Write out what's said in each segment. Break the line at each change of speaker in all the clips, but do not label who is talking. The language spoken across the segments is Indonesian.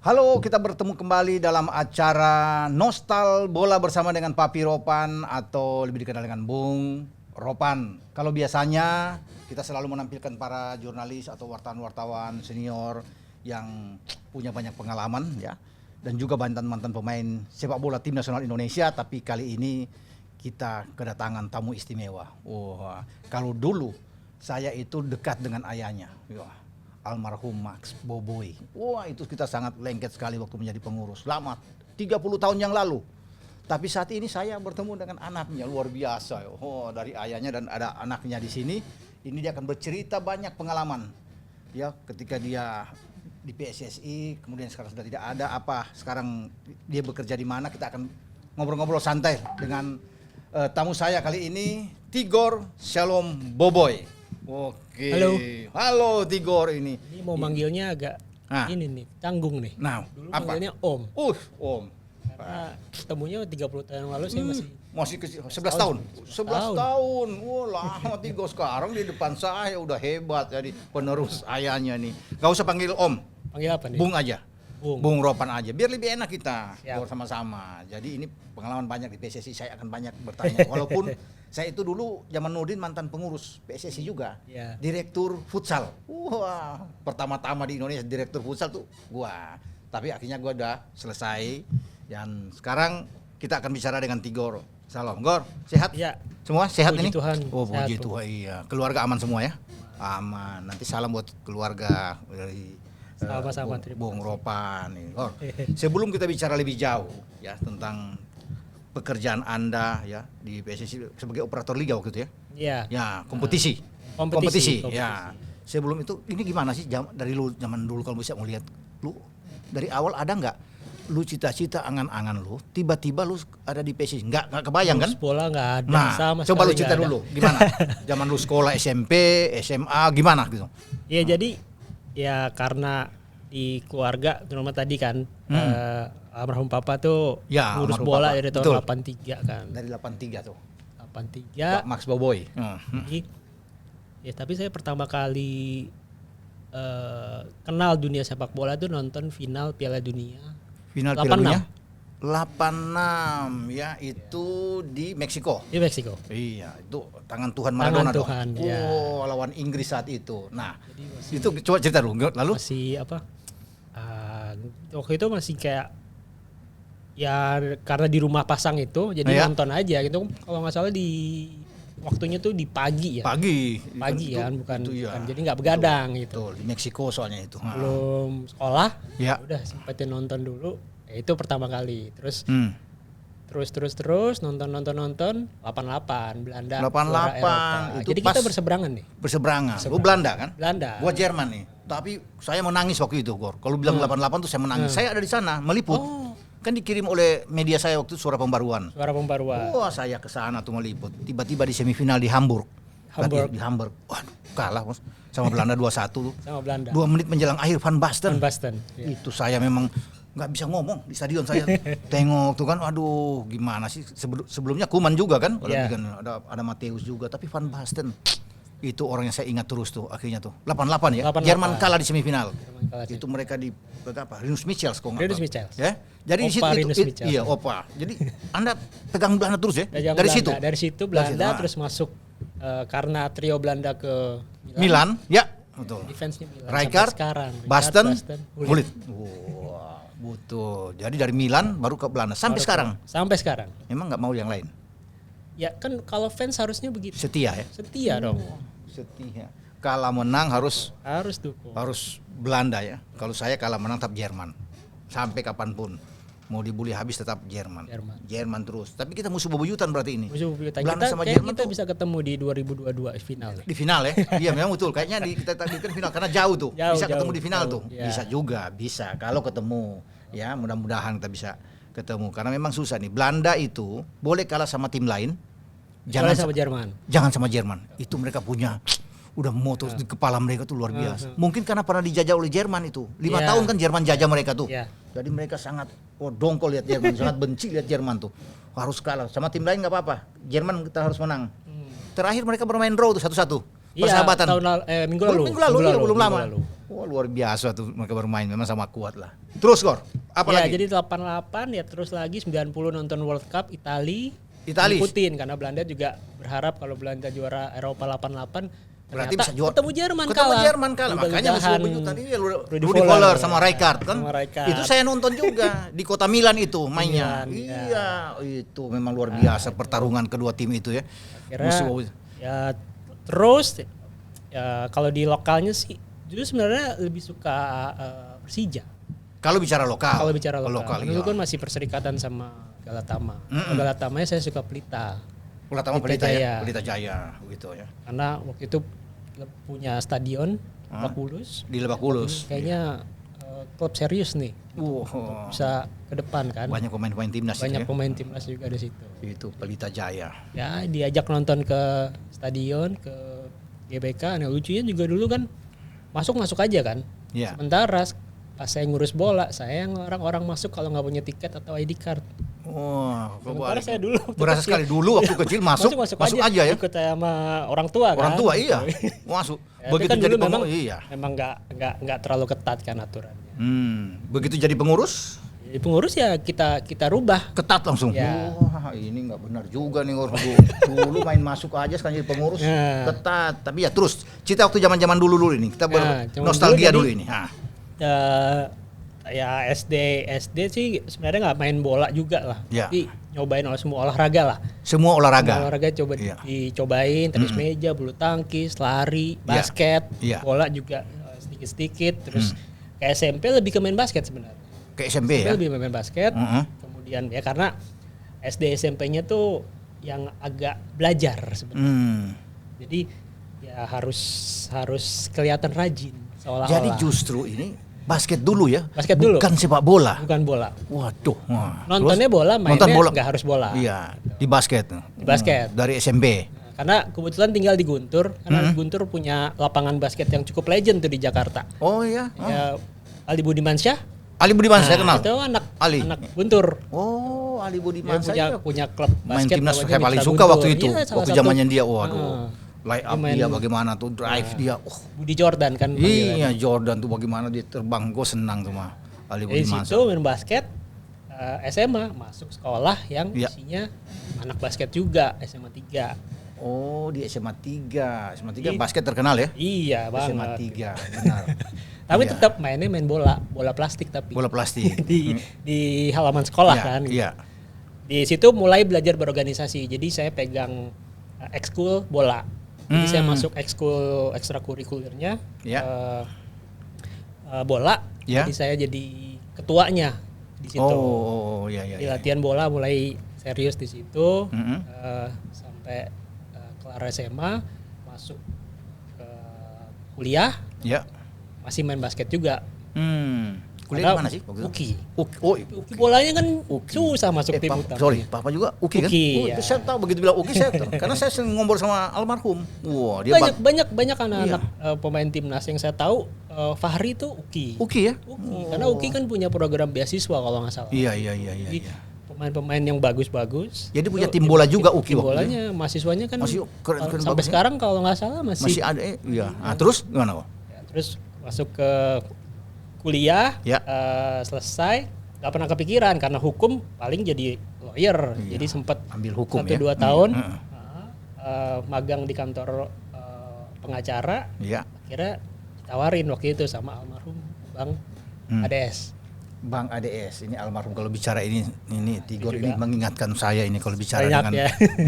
Halo, kita bertemu kembali dalam acara Nostal Bola bersama dengan Papi Ropan atau lebih dikenal dengan Bung Ropan. Kalau biasanya kita selalu menampilkan para jurnalis atau wartawan-wartawan senior yang punya banyak pengalaman ya, dan juga mantan-mantan pemain sepak bola tim nasional Indonesia. Tapi kali ini kita kedatangan tamu istimewa. Wah, kalau dulu saya itu dekat dengan ayahnya. Wah, almarhum Max Boboy. Wah, itu kita sangat lengket sekali waktu menjadi pengurus. Lama, 30 tahun yang lalu. Tapi saat ini saya bertemu dengan anaknya, luar biasa. Oh, dari ayahnya dan ada anaknya di sini. Ini dia akan bercerita banyak pengalaman. Ya, ketika dia di PSSI, kemudian sekarang sudah tidak ada, sekarang dia bekerja di mana, kita akan ngobrol-ngobrol santai dengan tamu saya kali ini, Tigor Shalom Boboy. Oke. Halo Tigor ini.
Ini mau manggilnya agak ini nih, canggung nih.
Nah,
dulu
apa?
manggilnya Om.
Om.
Karena ketemunya 30 tahun yang lalu saya
masih kecil, 11 tahun. 11 tahun. Wah, lama Tigor, sekarang di depan saya udah hebat jadi penerus ayahnya nih. Gak usah panggil Om.
Panggil apa nih?
Bung aja. Bung Ropan aja, biar lebih enak kita bersama-sama. Jadi ini pengalaman banyak di PSSI, saya akan banyak bertanya. Walaupun saya itu dulu zaman Nurdin mantan pengurus PSSI juga, direktur futsal. Wah, pertama-tama di Indonesia direktur futsal tuh gua. Tapi akhirnya gua udah selesai. Dan sekarang kita akan bicara dengan Tigor. Salam, Gor, sehat?
Ya.
Semua sehat
puji
ini?
Tuhan.
Oh, puji
sehat,
Tuhan, iya. Keluarga aman semua ya? Aman. Nanti salam buat keluarga dari
sama-sama,
Bung Ropan nih. Sebelum kita bicara lebih jauh ya tentang pekerjaan Anda ya di PSSI sebagai operator liga waktu itu ya.
Iya.
Ya, kompetisi. Ya. Sebelum itu ini gimana sih dari lu zaman dulu kalau bisa mau lihat lu dari awal ada nggak lu cita-cita angan-angan lu tiba-tiba lu ada di PSSI? Nggak kebayang kan?
Bola nggak ada.
Nah,
sama
coba lu cerita
ada.
dulu gimana? Zaman lu sekolah SMP, SMA gimana gitu?
Iya, jadi ya karena di keluarga terutama tadi kan almarhum papa tuh ngurus bola dari tahun 83 kan.
Dari 83 tuh.
83
Pak Max Boboy.
Ya, tapi saya pertama kali kenal dunia sepak bola tuh nonton final Piala Dunia.
Final Piala Dunia 86 ya, itu di Meksiko.
Di Meksiko.
Iya, itu tangan Tuhan Maradona dong.
Ya.
Lawan Inggris saat itu. Nah, itu coba cerita dulu. Lalu
masih waktu itu masih kayak ya karena di rumah pasang itu jadi nonton aja gitu. Kalau nggak salah di waktunya tuh di pagi ya. Pagi kan bukan jadi nggak begadang gitu.
Di Meksiko soalnya itu.
Belum sekolah.
Ya.
Udah sempetin nonton dulu. Ya, itu pertama kali. Terus nonton 88 Belanda
88 itu
jadi
pas
kita berseberangan nih.
Berseberangan. Lu Belanda kan?
Belanda.
Gua Jerman nih. Tapi saya menangis waktu itu, Gor. Kalau bilang 88 tuh saya menangis. Saya ada di sana meliput. Kan dikirim oleh media saya waktu itu Suara Pembaruan. Wah, saya ke sana tuh meliput. Tiba-tiba di semifinal di Hamburg. Di Hamburg. Waduh, kalah Bos. Sama Belanda 2-1 tuh.
Sama Belanda.
2 menit menjelang akhir Van Basten.
Ya.
Itu saya memang nggak bisa ngomong di stadion saya. Tengok tuh kan, aduh gimana sih. Sebelumnya Koeman juga kan, ada Mateus juga, tapi Van Basten itu orang yang saya ingat terus tuh akhirnya tuh. 88 ya.
88.
Jerman kalah di semifinal. Itu mereka di Rinus Michels kok nggak.
Ya.
Jadi di situ iya, Opa. Jadi Anda pegang Belanda terus ya? Dari situ
Belanda terus masuk karena trio Belanda ke
Milan. Ya, betul.
Defense-nya Milan.
Rijkaard, Basten, Gullit.
Wah,
betul. Jadi dari Milan baru ke Belanda sampai sekarang. Memang nggak mau yang lain.
Ya kan kalau fans harusnya begitu.
Setia ya?
Setia dong.
Setia. Kalah menang harus
dukung.
Harus Belanda ya. Kalau saya kalah menang tetap Jerman. Sampai kapanpun. Mau dibully habis tetap Jerman terus. Tapi kita musuh bebuyutan berarti ini.
Belanda sama Jerman kita bisa ketemu di 2022 final.
Di final ya? Iya memang betul. Kayaknya kita takdirkan final karena jauh tuh. Bisa ketemu di final tuh. Ya. Bisa juga, bisa. Kalau ketemu ya mudah-mudahan kita bisa ketemu. Karena memang susah nih. Belanda itu boleh kalah sama tim lain. Jangan sama Jerman. Itu mereka punya udah motor di kepala mereka tuh luar biasa. Mungkin karena pernah dijajah oleh Jerman itu. 5 tahun kan Jerman jajah mereka tuh. Jadi mereka sangat dongkol lihat Jerman, sangat benci lihat Jerman tuh. Harus kalah sama tim lain nggak apa-apa. Jerman kita harus menang. Terakhir mereka bermain draw tuh 1-1. Persahabatan.
Minggu lalu.
Belum lama. Wah, luar biasa tuh mereka bermain, memang sama kuat lah. Terus Gor, apa
ya,
lagi?
Jadi 88 ya terus lagi 90 nonton World Cup Itali.
Itali.
Ikutin karena Belanda juga berharap kalau Belanda juara Eropa 88
berarti bisa juara.
Ketemu Jerman kalah.
Makanya musuh tadi Rudi Voller sama Rijkaard kan. Itu saya nonton juga di kota Milan itu mainnya. Iya, itu memang luar biasa pertarungan kedua tim itu ya.
Ya terus ya kalau di lokalnya sih justru sebenarnya lebih suka Persija.
Kalau bicara lokal.
Itu kan masih perserikatan sama Galatama. Galatamanya saya suka Pelita.
Pelita Jaya gitu ya.
Karena waktu itu punya stadion Lebak Bulus.
Di Lebak Bulus.
Kayaknya klub serius nih. Bisa ke depan kan.
Banyak pemain-pemain timnas.
Banyak pemain timnas juga di situ.
Itu Pelita Jaya.
Ya, diajak nonton ke stadion, ke GBK. Nah, lucunya juga dulu kan masuk aja kan.
Ya.
Sementara pas saya ngurus bola, saya yang orang-orang masuk kalau nggak punya tiket atau ID card.
Sementara
saya dulu
berasa sekali dulu waktu kecil masuk aja ya.
Ikut sama orang tua kan.
Orang tua iya, masuk.
Ya,
begitu
kan
jadi
memang,
iya.
Memang nggak terlalu ketat kan aturannya.
Begitu jadi pengurus?
Jadi pengurus ya kita rubah.
Ketat langsung.
Ya.
Wah, ini nggak benar juga nih orang dulu main masuk aja sekarang jadi pengurus. Ketat. Tapi ya terus cerita waktu zaman-zaman dulu ini kita nostalgia dulu ini.
Ya SD sih sebenarnya nggak main bola juga lah, tapi nyobain semua olahraga lah.
Semua olahraga
coba dicobain, tenis meja, bulu tangkis, lari, basket, bola juga sedikit-sedikit. Terus ke SMP lebih ke main basket sebenarnya.
Ke SMP ya?
Lebih main basket. Kemudian ya karena SD SMP-nya tuh yang agak belajar sebenarnya. Jadi ya harus kelihatan rajin seolah-olah.
Jadi justru ini basket dulu ya?
Basket dulu.
Bukan sepak bola?
Bukan bola.
Waduh.
Nontonnya bola, mainnya nggak harus bola.
Iya, di basket.
Di basket.
Dari SMP.
Karena kebetulan tinggal di Guntur, karena Guntur punya lapangan basket yang cukup legend tuh di Jakarta.
Oh iya?
Ya, Ali Budimansyah.
Ali Budimansyah saya kenal.
Itu anak Guntur.
Oh, Ali Budimansyah.
Punya klub basket.
Main timnas saya paling suka waktu itu. Waktu zamannya dia, waduh. Line up dia bagaimana tuh, drive dia.
Budi Jordan kan.
Iya, Jordan tuh bagaimana dia terbang, gue senang tuh mah. Ali Budimansyah.
Dari situ main basket, SMA masuk sekolah yang isinya anak basket juga, SMA 3.
Oh, di SMA 3. SMA 3 basket terkenal ya?
Iya, banget.
SMA 3, benar.
Tapi tetap main bola plastik tapi.
Bola plastik.
di halaman sekolah kan.
Iya.
Di situ mulai belajar berorganisasi. Jadi saya pegang ekskul bola. Jadi saya masuk ekskul ekstrakurikulernya bola. Jadi saya jadi ketuanya di situ.
Iya.
Di latihan bola mulai serius di situ sampai kelar SMA, masuk ke kuliah.
Iya.
Masih main basket juga.
Kuliah di mana sih?
UKI.
UKI
bolanya kan susah masuk tim utama.
Sorry, Papa juga UKI kan?
Ya.
Saya tahu begitu bilang UKI saya tahu. Karena saya sering ngobrol sama almarhum. Wah, dia
banyak anak-anak pemain timnas yang saya tahu Fahri itu UKI.
UKI ya?
UKI. Karena UKI kan punya program beasiswa kalau nggak salah.
Iya.
Jadi, pemain-pemain yang bagus-bagus.
Jadi punya tim bola juga UKI waktu
bolanya, mahasiswanya kan
masih keren
sampai sekarang kalau nggak salah masih
ada. Iya. Nah, terus gimana, Pak?
Terus masuk ke kuliah, selesai, nggak pernah kepikiran karena hukum paling jadi lawyer, jadi sempat
ambil hukum
1-2 tahun magang di kantor pengacara, akhirnya ditawarin waktu itu sama almarhum Bang ADS.
Bang ADS ini almarhum, kalau bicara ini Tigor ini mengingatkan saya ini kalau bicara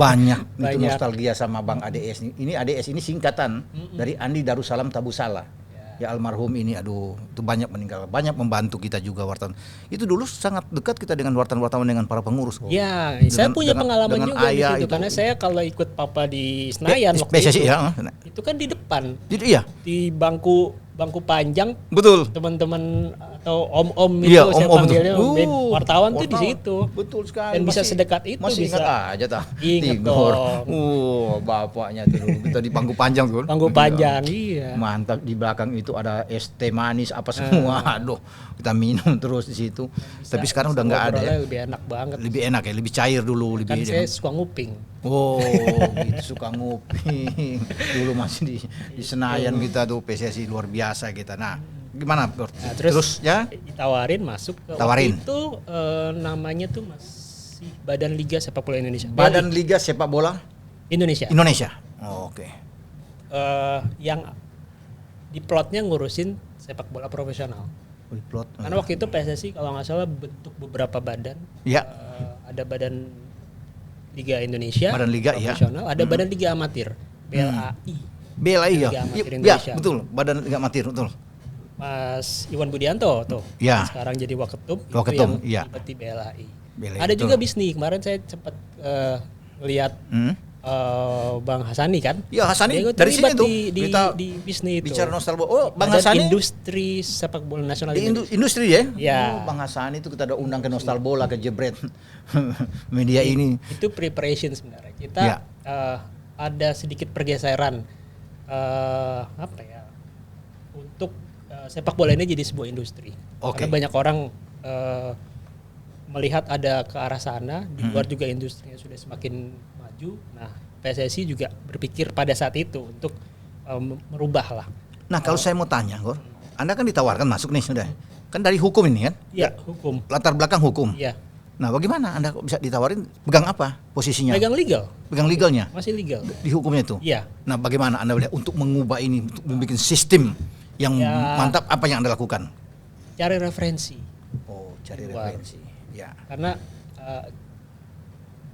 banyak itu nostalgia sama Bang ADS. Ini ADS ini singkatan dari Andi Darussalam Tabusala. Ya almarhum ini aduh itu banyak meninggal, banyak membantu kita juga wartawan. Itu dulu sangat dekat kita dengan wartawan-wartawan dengan para pengurus.
Ya, saya punya pengalaman juga di situ karena saya kalau ikut Papa di Senayan waktu itu. Itu kan di depan.
Iya.
Di bangku panjang.
Betul.
Teman-teman atau om-om itu
Iya,
saya
om-om
panggilnya
tuh.
wartawan tuh di situ.
Betul sekali.
Dan bisa sedekat itu,
masih
bisa.
ingat aja tak?
Ingat dong.
Bapaknya tuh kita di pangku panjang tuh.
Pangku panjang, iya.
Mantap, di belakang itu ada es teh manis apa semua. Aduh, kita minum terus di situ. Tapi sekarang udah nggak ada ya.
Lebih enak banget.
Lebih enak ya, lebih cair dulu,
Kan
lebih.
saya suka nguping.
Oh, gitu suka nguping. Dulu masih di Senayan kita tuh PSSI luar biasa kita. Nah, gimana, Gor?
Nah, terus
ya
ditawarin masuk ke
tawarin.
waktu itu namanya tuh masih Badan Liga Sepak Bola Indonesia.
Badan Liga Sepak Bola
Indonesia.
Oh, oke.
Yang di plotnya ngurusin sepak bola profesional.
Plot.
Karena waktu itu PSSI kalau nggak salah bentuk beberapa badan.
Ya.
Ada Badan Liga Indonesia
Badan Liga,
profesional, ada Badan Liga Amatir, BLAI.
BLAI ya.
Liga Amatir
Ya,
Indonesia.
betul. Badan Liga Amatir, betul.
Mas Iwan Budianto tuh.
Ya.
Sekarang jadi Waketum,
Waketum,
itu
iya.
yang di BLAI.
BLAI,
Ada
betul.
juga Bisni. Kemarin saya sempat lihat Bang Hasani kan.
Ya, Hasani
Dia
dari sini
terlibat
tuh.
di
Kita
Bisni itu.
bicara nostalgia. Oh, Bang
Badan
Hasani
Industri Sepak Bola Nasional
di
Indonesia.
industri ya?
Ya.
Oh, Bang Hasani itu kita ada undang ke Nostal Bola, ke Jebret media ini.
Itu preparation sebenarnya. Kita
Ya.
ada sedikit pergeseran apa ya untuk sepak bola ini jadi sebuah industri.
Oke.
Karena banyak orang melihat ada ke arah sana, di luar juga industrinya sudah semakin maju. Nah, PSSI juga berpikir pada saat itu untuk merubah lah.
Nah, kalau saya mau tanya, Gor, Anda kan ditawarkan masuk nih sudah. Kan dari hukum ini kan?
Iya, hukum.
Latar belakang hukum.
Iya.
Nah, bagaimana Anda kok bisa ditawarin? Pegang apa posisinya?
Pegang legal,
Pegang legalnya
masih legal.
di hukumnya itu.
Iya.
Nah, bagaimana Anda melihat untuk mengubah ini, untuk membuat sistem yang
Ya.
mantap, apa yang Anda lakukan?
Cari referensi.
Oh, cari
Luar.
referensi. Ya.
Karena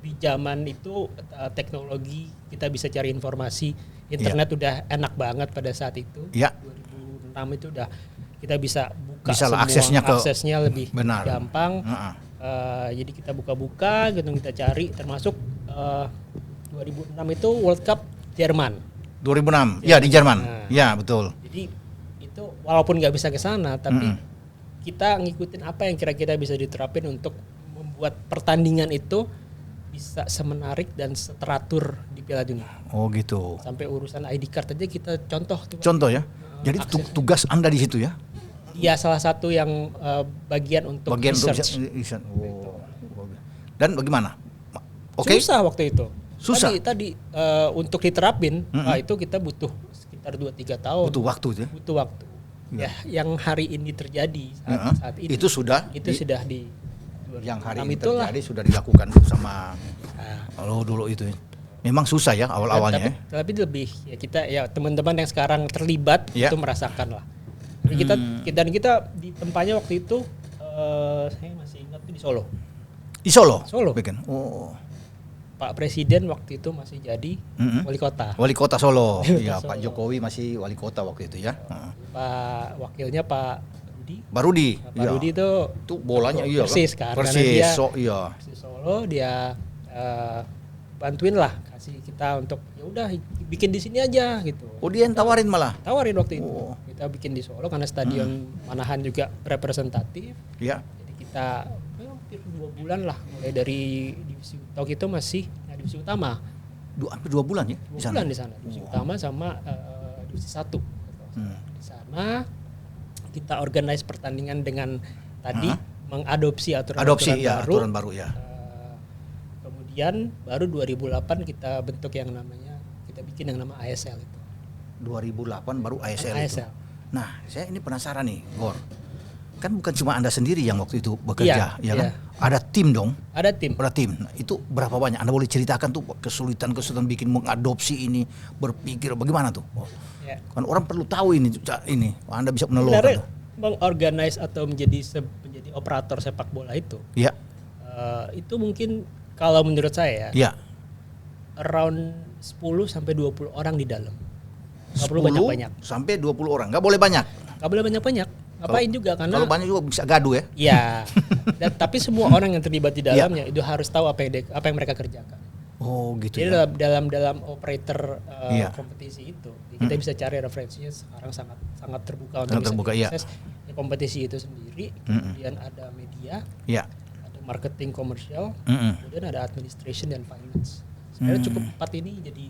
di zaman itu teknologi kita bisa cari informasi, internet udah enak banget pada saat itu.
Ya.
2006 itu udah kita bisa buka
Bisa lah,
semua
aksesnya
lebih
benar.
gampang. Jadi kita buka-buka gitu, kita cari, termasuk 2006 itu World Cup Jerman.
2006. Ya, di Jerman.
Nah.
Ya, betul.
Jadi itu walaupun nggak bisa ke sana, tapi kita ngikutin apa yang kira-kira bisa diterapin untuk membuat pertandingan itu bisa semenarik dan seteratur di Piala Dunia.
Oh, gitu.
Sampai urusan ID card aja kita contoh tuh.
Contoh ya. Jadi tugas Anda di situ ya.
Ya, salah satu yang bagian untuk research.
Oh. Dan bagaimana? Oke.
Susah waktu itu.
Susah.
Tadi untuk diterapin, itu kita butuh sekitar 2-3 tahun.
Butuh waktu ya.
Butuh waktu. Ya, yang hari ini terjadi saat ini.
Itu sudah
sudah di
yang hari
2006
ini
itulah.
terjadi sudah dilakukan sama dulu itu. Memang susah ya awal-awalnya.
Tapi lebih ya kita ya teman-teman yang sekarang terlibat itu merasakan lah. Kita di tempatnya waktu itu saya masih ingat di Solo.
Di Solo.
Solo.
Bikin. Oh.
Pak Presiden waktu itu masih jadi wali kota.
Wali kota Solo. Iya,
Solo.
Pak Jokowi masih wali kota waktu itu ya.
Pak wakilnya Pak Rudi.
Pak Rudi.
Pak Rudi itu
bolanya iya
Persis kan.
Persis.
Persis Solo, dia bantuin lah, kasih kita untuk ya udah bikin di sini aja gitu.
Oh, dia yang tawarin malah.
Tawarin waktu itu. Kita bikin di Solo karena stadion Manahan juga representatif.
Iya.
Jadi kita hampir 2 bulan lah, mulai dari divisi waktu itu masih divisi utama.
2 bulan ya di
2
sana.
bulan di sana. Divisi utama sama divisi 1. Di sana kita organize pertandingan dengan tadi mengadopsi aturan
baru ya.
Kemudian baru 2008 kita bentuk yang namanya, kita bikin yang nama ASL itu.
2008 baru ASL itu.
ASL.
Nah, saya ini penasaran nih, Gor. Kan bukan cuma Anda sendiri yang waktu itu bekerja, ya kan? Ada tim dong.
Ada tim.
Ada tim. Nah, itu berapa banyak? Anda boleh ceritakan tuh kesulitan bikin mengadopsi ini, berpikir bagaimana tuh?
Ya.
Kan orang perlu tahu ini. Anda bisa menelurukan.
Sebenarnya mengorganize atau menjadi operator sepak bola itu.
Iya.
Itu mungkin kalau menurut saya
Iya.
around 10 sampai 20 orang di dalam. Enggak perlu banyak-banyak.
Sampai 20 orang. Enggak boleh banyak.
Enggak boleh banyak-banyak. Ngapain juga karena
kalau banyak juga bisa gaduh ya.
Iya. Tapi semua orang yang terlibat di dalamnya itu harus tahu apa yang mereka kerjakan.
Oh, gitu.
Jadi
ya.
dalam operator kompetisi itu kita bisa cari referensinya sekarang sangat terbuka untuk bisa diakses. Ya, kompetisi itu sendiri, kemudian ada media, ada marketing komersial, kemudian ada administration dan finance. Sebenarnya cukup 4 ini jadi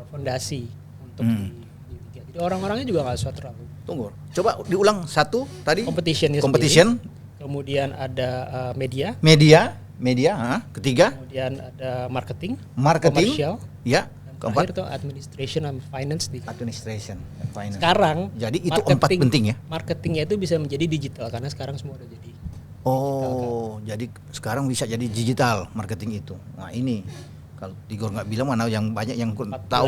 fondasi untuk di liga. Jadi orang-orangnya juga nggak usah terlalu.
Tunggu, coba diulang satu tadi.
Competition. Kemudian ada media. Ketiga. Kemudian ada marketing. Komersial.
Ya.
Keempat itu administration and finance.
Administration and finance.
Sekarang.
Jadi itu 4 penting ya.
Marketingnya itu bisa menjadi digital karena sekarang semua udah jadi.
Jadi sekarang bisa jadi digital marketing itu. Nah ini. Kalau Tigor nggak bilang mana yang banyak yang tahu.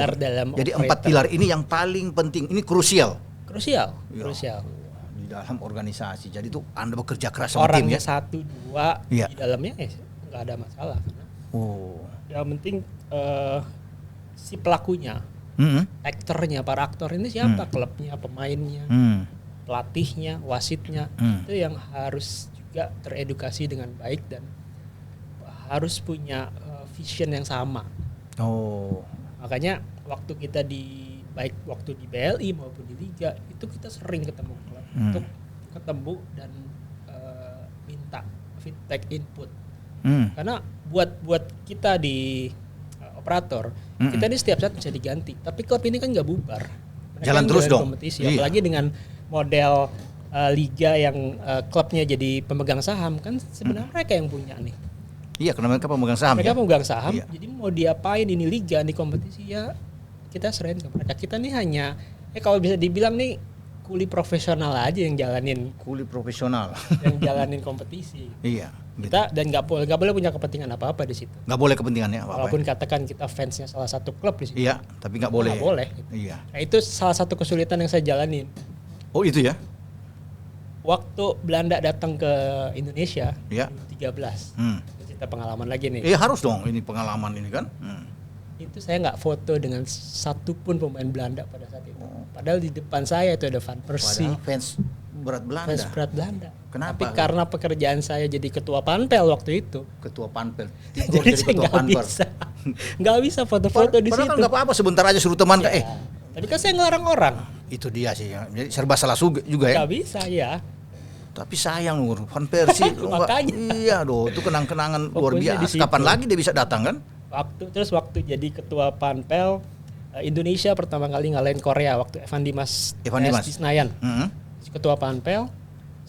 Jadi 4 pilar ini yang paling penting, ini krusial. Krusial. Di dalam organisasi. Jadi tuh Anda bekerja keras sama tim ya.
Orangnya 1, 2 di dalamnya nggak ada masalah. Yang penting si pelakunya, aktornya, para aktor ini siapa? Klubnya, pemainnya, pelatihnya, wasitnya, itu yang harus juga teredukasi dengan baik dan harus punya vision yang sama. Makanya waktu kita baik waktu di BLI maupun di Liga itu kita sering ketemu klub untuk ketemu dan minta feedback input. Karena buat kita di operator kita ini setiap saat bisa diganti. Tapi klub ini kan nggak bubar.
Jalan terus dong.
Kompetisi, apalagi dengan model liga yang klubnya jadi pemegang saham kan sebenarnya mereka yang punya nih.
Iya, karena mereka pemegang saham.
Mereka pemegang saham, jadi mau diapain ini liga, ini kompetisi ya kita serahin ke mereka. Kita nih hanya, kalau bisa dibilang nih kuli profesional aja yang jalanin. Kuli profesional. Yang jalanin kompetisi.
Iya.
Kita dan nggak boleh punya kepentingan apa-apa di situ.
Nggak boleh kepentingannya apa-apa.
Walaupun katakan kita fansnya salah satu klub di situ.
Iya, tapi nggak boleh.
Nggak boleh. Gitu.
Iya.
Nah, itu salah satu kesulitan yang saya jalanin.
Oh itu ya?
Waktu Belanda datang ke Indonesia, 2013. Kita pengalaman lagi nih.
Harus dong, ini pengalaman ini kan.
Itu saya nggak foto dengan satu pun pemain Belanda pada saat itu. Padahal di depan saya itu ada Van Persie.
Padahal fans berat Belanda.
Kenapa? Tapi karena pekerjaan saya jadi ketua panpel waktu itu.
Ketua panpel.
Jadi ketua panpel. Nggak bisa foto-foto di situ.
Padahal kan nggak apa-apa, sebentar aja suruh teman
Tapi kan saya ngelarang orang.
Itu dia sih. Jadi serba salah juga ya.
Nggak bisa ya.
Tapi sayang Van Persie.
Makanya.
Iya itu kenang-kenangan luar biasa. Kapan lagi dia bisa datang kan?
Waktu jadi ketua panpel Indonesia pertama kali ngalahin Korea waktu Evan Dimas di Senayan. Ketua panpel,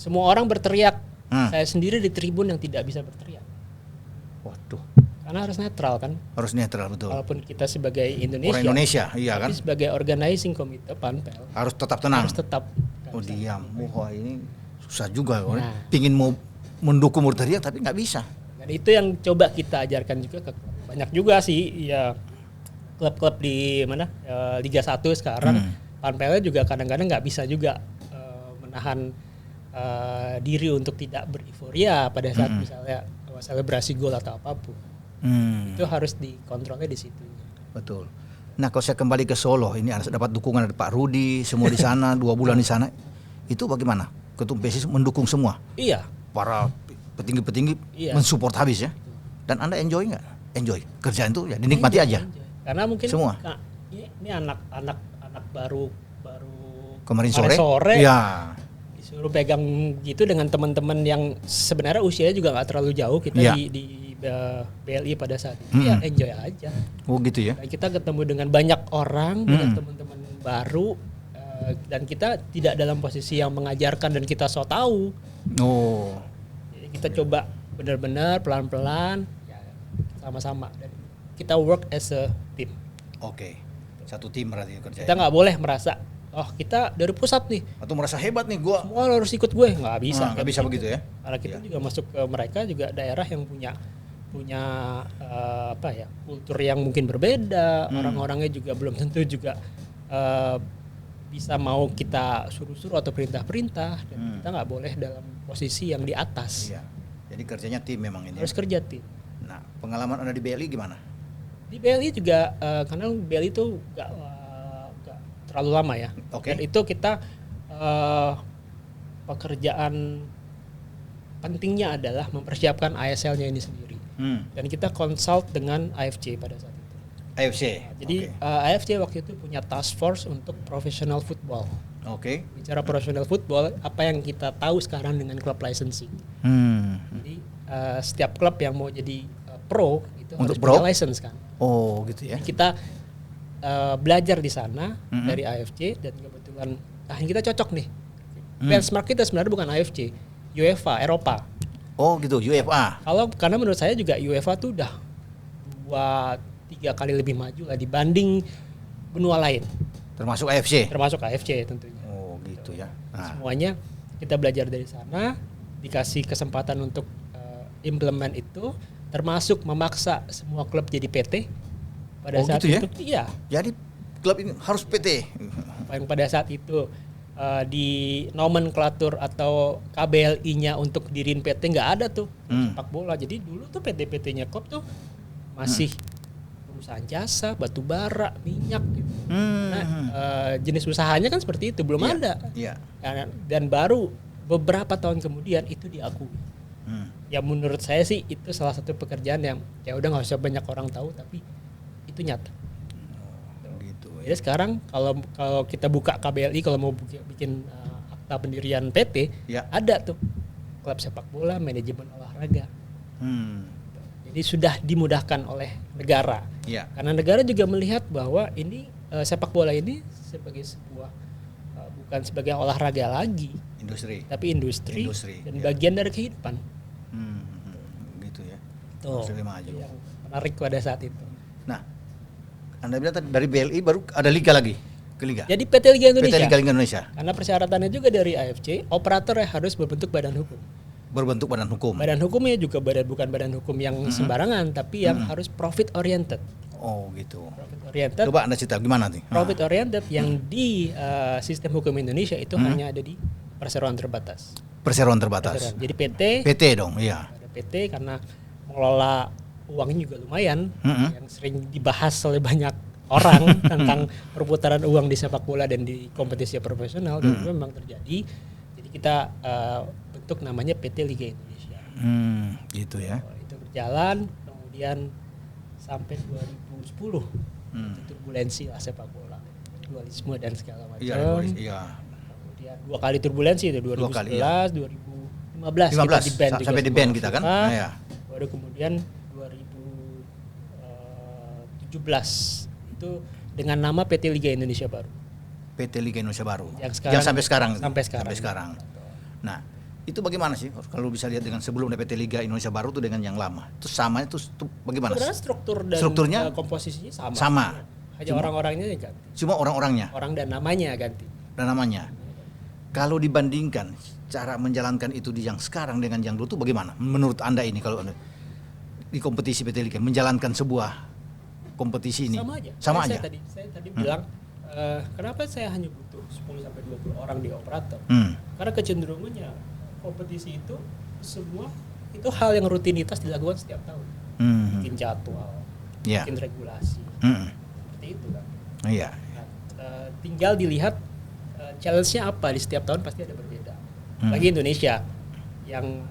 semua orang berteriak. Saya sendiri di tribun yang tidak bisa berteriak.
Waduh.
Karena harus netral kan?
Harus netral, betul.
Walaupun kita sebagai Indonesia.
Orang Indonesia, iya kan?
Tapi sebagai organizing komite panpel
harus tetap tenang.
Harus tetap.
Diam. Wah ini susah juga. Pingin mau mendukung berteriak tapi nggak bisa.
Dan itu yang coba kita ajarkan juga ke banyak juga sih ya klub-klub di mana Liga 1 sekarang panpelnya juga kadang-kadang nggak bisa juga menahan diri untuk tidak bereuforiya pada saat misalnya selebrasi gol atau apapun. Itu harus dikontrolnya di situ.
Betul. Nah kalau saya kembali ke Solo ini dapat dukungan dari Pak Rudi semua di sana 2 bulan di sana itu bagaimana? Ketum PSIS mendukung semua.
Iya.
Para petinggi-petinggi mensupport habis ya. Dan Anda enjoy nggak? Enjoy kerjaan itu ya dinikmati aja.
Karena mungkin
semua.
Ini anak baru
kemarin sore. Iya.
Disuruh pegang gitu dengan teman-teman yang sebenarnya usianya juga nggak terlalu jauh kita di BLI pada saat itu ya enjoy aja. Oh gitu ya. Dan kita ketemu dengan banyak orang, dengan teman-teman baru. Dan kita tidak dalam posisi yang mengajarkan dan kita so tahu. Jadi kita coba benar-benar pelan-pelan ya, sama-sama dan kita work as a team.
Oke. Satu tim berarti kerja.
Kita nggak boleh merasa kita dari pusat nih
atau merasa hebat nih gua.
Semua harus ikut gue, nggak bisa.
Nggak bisa begitu ya.
Karena kita juga masuk ke mereka juga daerah yang punya kultur yang mungkin berbeda, orang-orangnya juga belum tentu juga bisa mau kita suruh-suruh atau perintah-perintah dan kita nggak boleh dalam posisi yang di atas.
Iya. Jadi kerjanya tim memang ini.
Harus kerja tim.
Nah, pengalaman Anda di BLI gimana?
Di BLI juga karena BLI itu nggak terlalu lama ya.
Oke.
Dan itu kita pekerjaan pentingnya adalah mempersiapkan ASL-nya ini sendiri. Dan kita consult dengan AFC pada saat itu.
AFC.
Jadi AFC waktu itu punya task force untuk professional football.
Oke.
Bicara professional football, apa yang kita tahu sekarang dengan klub licensing. Jadi setiap klub yang mau jadi pro itu
Untuk
harus
pro?
punya license kan.
Oh gitu ya.
Jadi kita belajar di sana dari AFC dan kebetulan kita cocok nih. Benchmark kita sebenarnya bukan AFC, UEFA, Eropa.
Oh gitu, UEFA.
Karena menurut saya juga UEFA tuh udah 2-3 kali lebih maju lah dibanding benua lain.
Termasuk AFC.
Termasuk AFC tentunya.
Oh gitu ya. Nah.
Semuanya kita belajar dari sana, dikasih kesempatan untuk implement itu, termasuk memaksa semua klub jadi PT. Pada saat
gitu ya?
itu, iya.
Jadi klub ini harus PT.
Yang pada saat itu di nomenklatur atau KBLI-nya untuk diriin PT nggak ada tuh sepak bola. Jadi dulu tuh PT-PT-nya klub tuh masih perusahaan jasa, batu bara, minyak gitu. Nah, jenis usahanya kan seperti itu, belum ada.
Iya.
Dan baru beberapa tahun kemudian itu diakui. Ya menurut saya sih itu salah satu pekerjaan yang ya udah nggak usah banyak orang tahu, tapi itu nyata.
Gitu.
Jadi sekarang kalau kita buka KBLI, kalau mau bikin akta pendirian PT, ada tuh klub sepak bola, manajemen olahraga. Jadi sudah dimudahkan oleh negara. Karena negara juga melihat bahwa ini sepak bola ini sebagai sebuah bukan sebagai olahraga lagi, tapi industri dan bagian dari kehidupan.
Gitu ya.
Tuh, yang menarik pada saat itu.
Nah, Anda bilang tadi dari BLI baru ada liga lagi ke liga.
Jadi PT Liga Indonesia.
PT Liga Indonesia.
Karena persyaratannya juga dari AFC, operator harus berbentuk badan hukum.
Berbentuk badan hukum.
Badan hukumnya juga bukan badan hukum yang sembarangan, tapi yang harus profit oriented.
Oh gitu.
Profit oriented.
Coba Anda cerita gimana nih?
Profit oriented yang di sistem hukum Indonesia itu hanya ada di perseroan terbatas.
Perseroan terbatas.
Jadi PT
dong, iya.
Ada PT karena mengelola uangnya juga lumayan, yang sering dibahas oleh banyak orang tentang perputaran uang di sepak bola dan di kompetisi profesional, dan itu memang terjadi. Jadi kita bentuk namanya PT Liga Indonesia.
Gitu ya.
Itu berjalan, kemudian sampai 2010 itu turbulensi lah sepak bola, dualisme dan segala macam.
Iya.
Kemudian 2 kali turbulensi itu 2011, 2015 kita di ban
sampai di ban kita kan.
Iya. Baru kemudian 2017 itu dengan nama PT Liga Indonesia Baru.
PT Liga Indonesia Baru.
Yang
sampai sekarang.
Sampai sekarang.
Nah, itu bagaimana sih kalau bisa lihat dengan sebelum PT Liga Indonesia Baru itu dengan yang lama? Itu sama itu bagaimana?
Sebenarnya strukturnya komposisinya sama.
Sama.
Hanya orang-orangnya ganti.
Cuma orang-orangnya.
Orang dan namanya ganti.
Kalau dibandingkan cara menjalankan itu di yang sekarang dengan yang dulu itu bagaimana? Menurut Anda ini kalau di kompetisi PT Liga menjalankan sebuah kompetisi ini
sama aja. Saya tadi bilang kenapa saya hanya butuh 10 sampai 20 orang di operator? Karena kecenderungannya kompetisi itu semua itu hal yang rutinitas dilakukan setiap tahun. Bikin jadwal, bikin regulasi. Seperti itu kan.
Iya.
Tinggal dilihat challenge-nya apa di setiap tahun pasti ada berbeda. Lagi Indonesia yang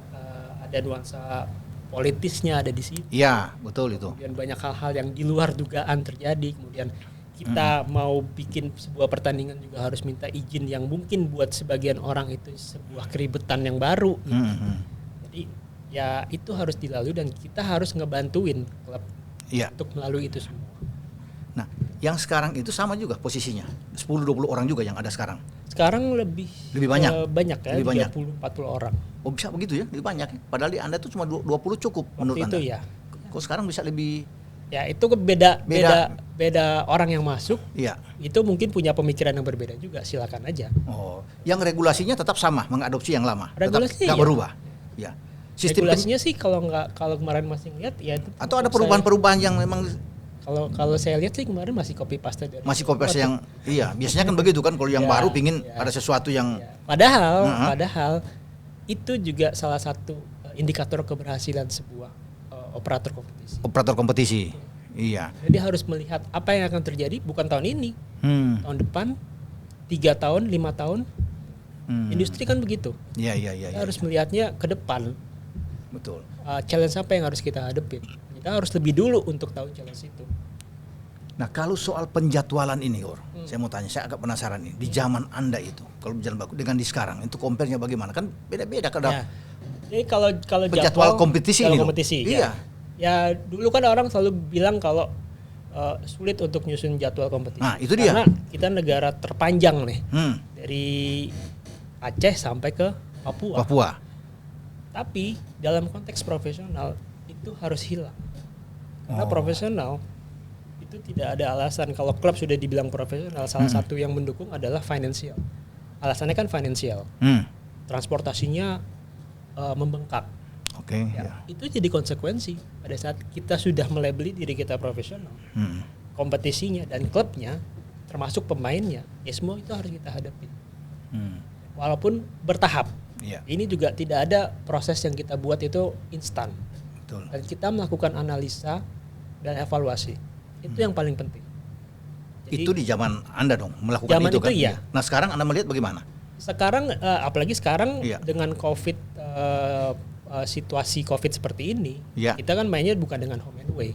ada nuansa politisnya ada di situ.
Iya, betul itu.
Kemudian banyak hal-hal yang di luar dugaan terjadi. Kemudian kita mau bikin sebuah pertandingan juga harus minta izin yang mungkin buat sebagian orang itu sebuah keribetan yang baru. Jadi ya itu harus dilalui dan kita harus ngebantuin klub untuk melalui itu semua.
Nah, yang sekarang itu sama juga posisinya. 10-20 orang juga yang ada sekarang.
Sekarang lebih
banyak.
Banyak ya,
lebih
30-40 orang.
Oh, bisa begitu ya? Lebih banyak. Padahal di Anda tuh cuma 20 cukup menurut Anda.
Itu ya.
Kok sekarang bisa lebih?
Ya, itu beda orang yang masuk.
Iya.
Itu mungkin punya pemikiran yang berbeda juga, silakan aja.
Oh, yang regulasinya tetap sama, mengadopsi yang lama.
Regulasinya
tetap berubah. Ya.
Sistem regulasinya sih kalau kemarin masih lihat ya itu.
Atau ada perubahan-perubahan yang memang
kalau saya lihat sih kemarin masih copy paste dari.
Masih copy paste yang biasanya kan begitu kan kalau yang baru pingin ada sesuatu yang
padahal itu juga salah satu indikator keberhasilan sebuah operator kompetisi.
Operator kompetisi. Iya.
Jadi harus melihat apa yang akan terjadi bukan tahun ini. Tahun depan, 3 tahun, 5 tahun. Industri kan begitu.
Iya.
Kita harus melihatnya ke depan.
Betul.
Challenge apa yang harus kita hadapin? Kita harus lebih dulu untuk tahu challenge itu.
Nah kalau soal penjadwalan ini, saya mau tanya, saya agak penasaran nih. Di zaman Anda itu, kalau berjalan baku dengan di sekarang, itu compare-nya bagaimana? Kan beda-beda kadang.
Ya. Jadi kalau
penjadwal kompetisi ini.
Kompetisi,
iya.
Ya dulu kan orang selalu bilang kalau sulit untuk nyusun jadwal kompetisi.
Nah itu dia.
Karena kita negara terpanjang nih, dari Aceh sampai ke Papua. Tapi dalam konteks profesional itu harus hilang. Karena profesional itu tidak ada alasan kalau klub sudah dibilang profesional, salah satu yang mendukung adalah finansial. Alasannya kan finansial. Transportasinya membengkak.
Oke.
Itu jadi konsekuensi pada saat kita sudah melabeli diri kita profesional. Kompetisinya dan klubnya, termasuk pemainnya, ya semua itu harus kita hadapi. Walaupun bertahap. Ini juga tidak ada proses yang kita buat itu instan. Betul. Dan kita melakukan analisa dan evaluasi. Itu yang paling penting. Jadi,
itu di zaman Anda dong melakukan zaman itu kan?
Iya.
Nah sekarang Anda melihat bagaimana?
Sekarang apalagi sekarang dengan COVID, situasi COVID seperti ini, kita kan mainnya bukan dengan home and away.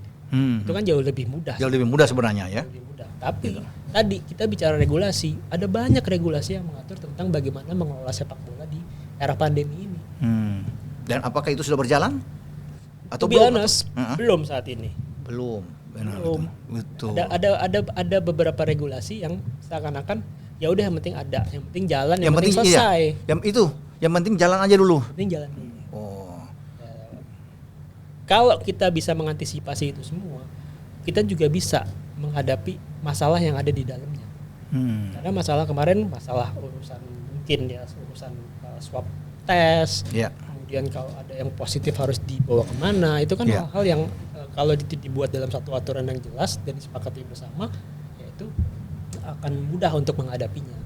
Itu kan jauh lebih mudah.
Jauh lebih mudah sebenarnya ya.
Lebih mudah. Tapi tadi kita bicara regulasi, ada banyak regulasi yang mengatur tentang bagaimana mengelola sepak bola di era pandemi ini.
Dan apakah itu sudah berjalan? Atau
belum? Belum saat ini.
Belum. Benar,
belum.
Betul.
Ada beberapa regulasi yang seakan-akan ya udah yang penting ada, yang penting jalan, yang penting selesai.
Iya. Yang penting jalan aja dulu.
Yang penting jalan dulu. Kalau kita bisa mengantisipasi itu semua, kita juga bisa menghadapi masalah yang ada di dalamnya. Karena masalah kemarin masalah urusan swab tes. Kemudian kalau ada yang positif harus dibawa kemana, itu kan hal-hal yang kalau dibuat dalam satu aturan yang jelas dan disepakati bersama, yaitu akan mudah untuk menghadapinya.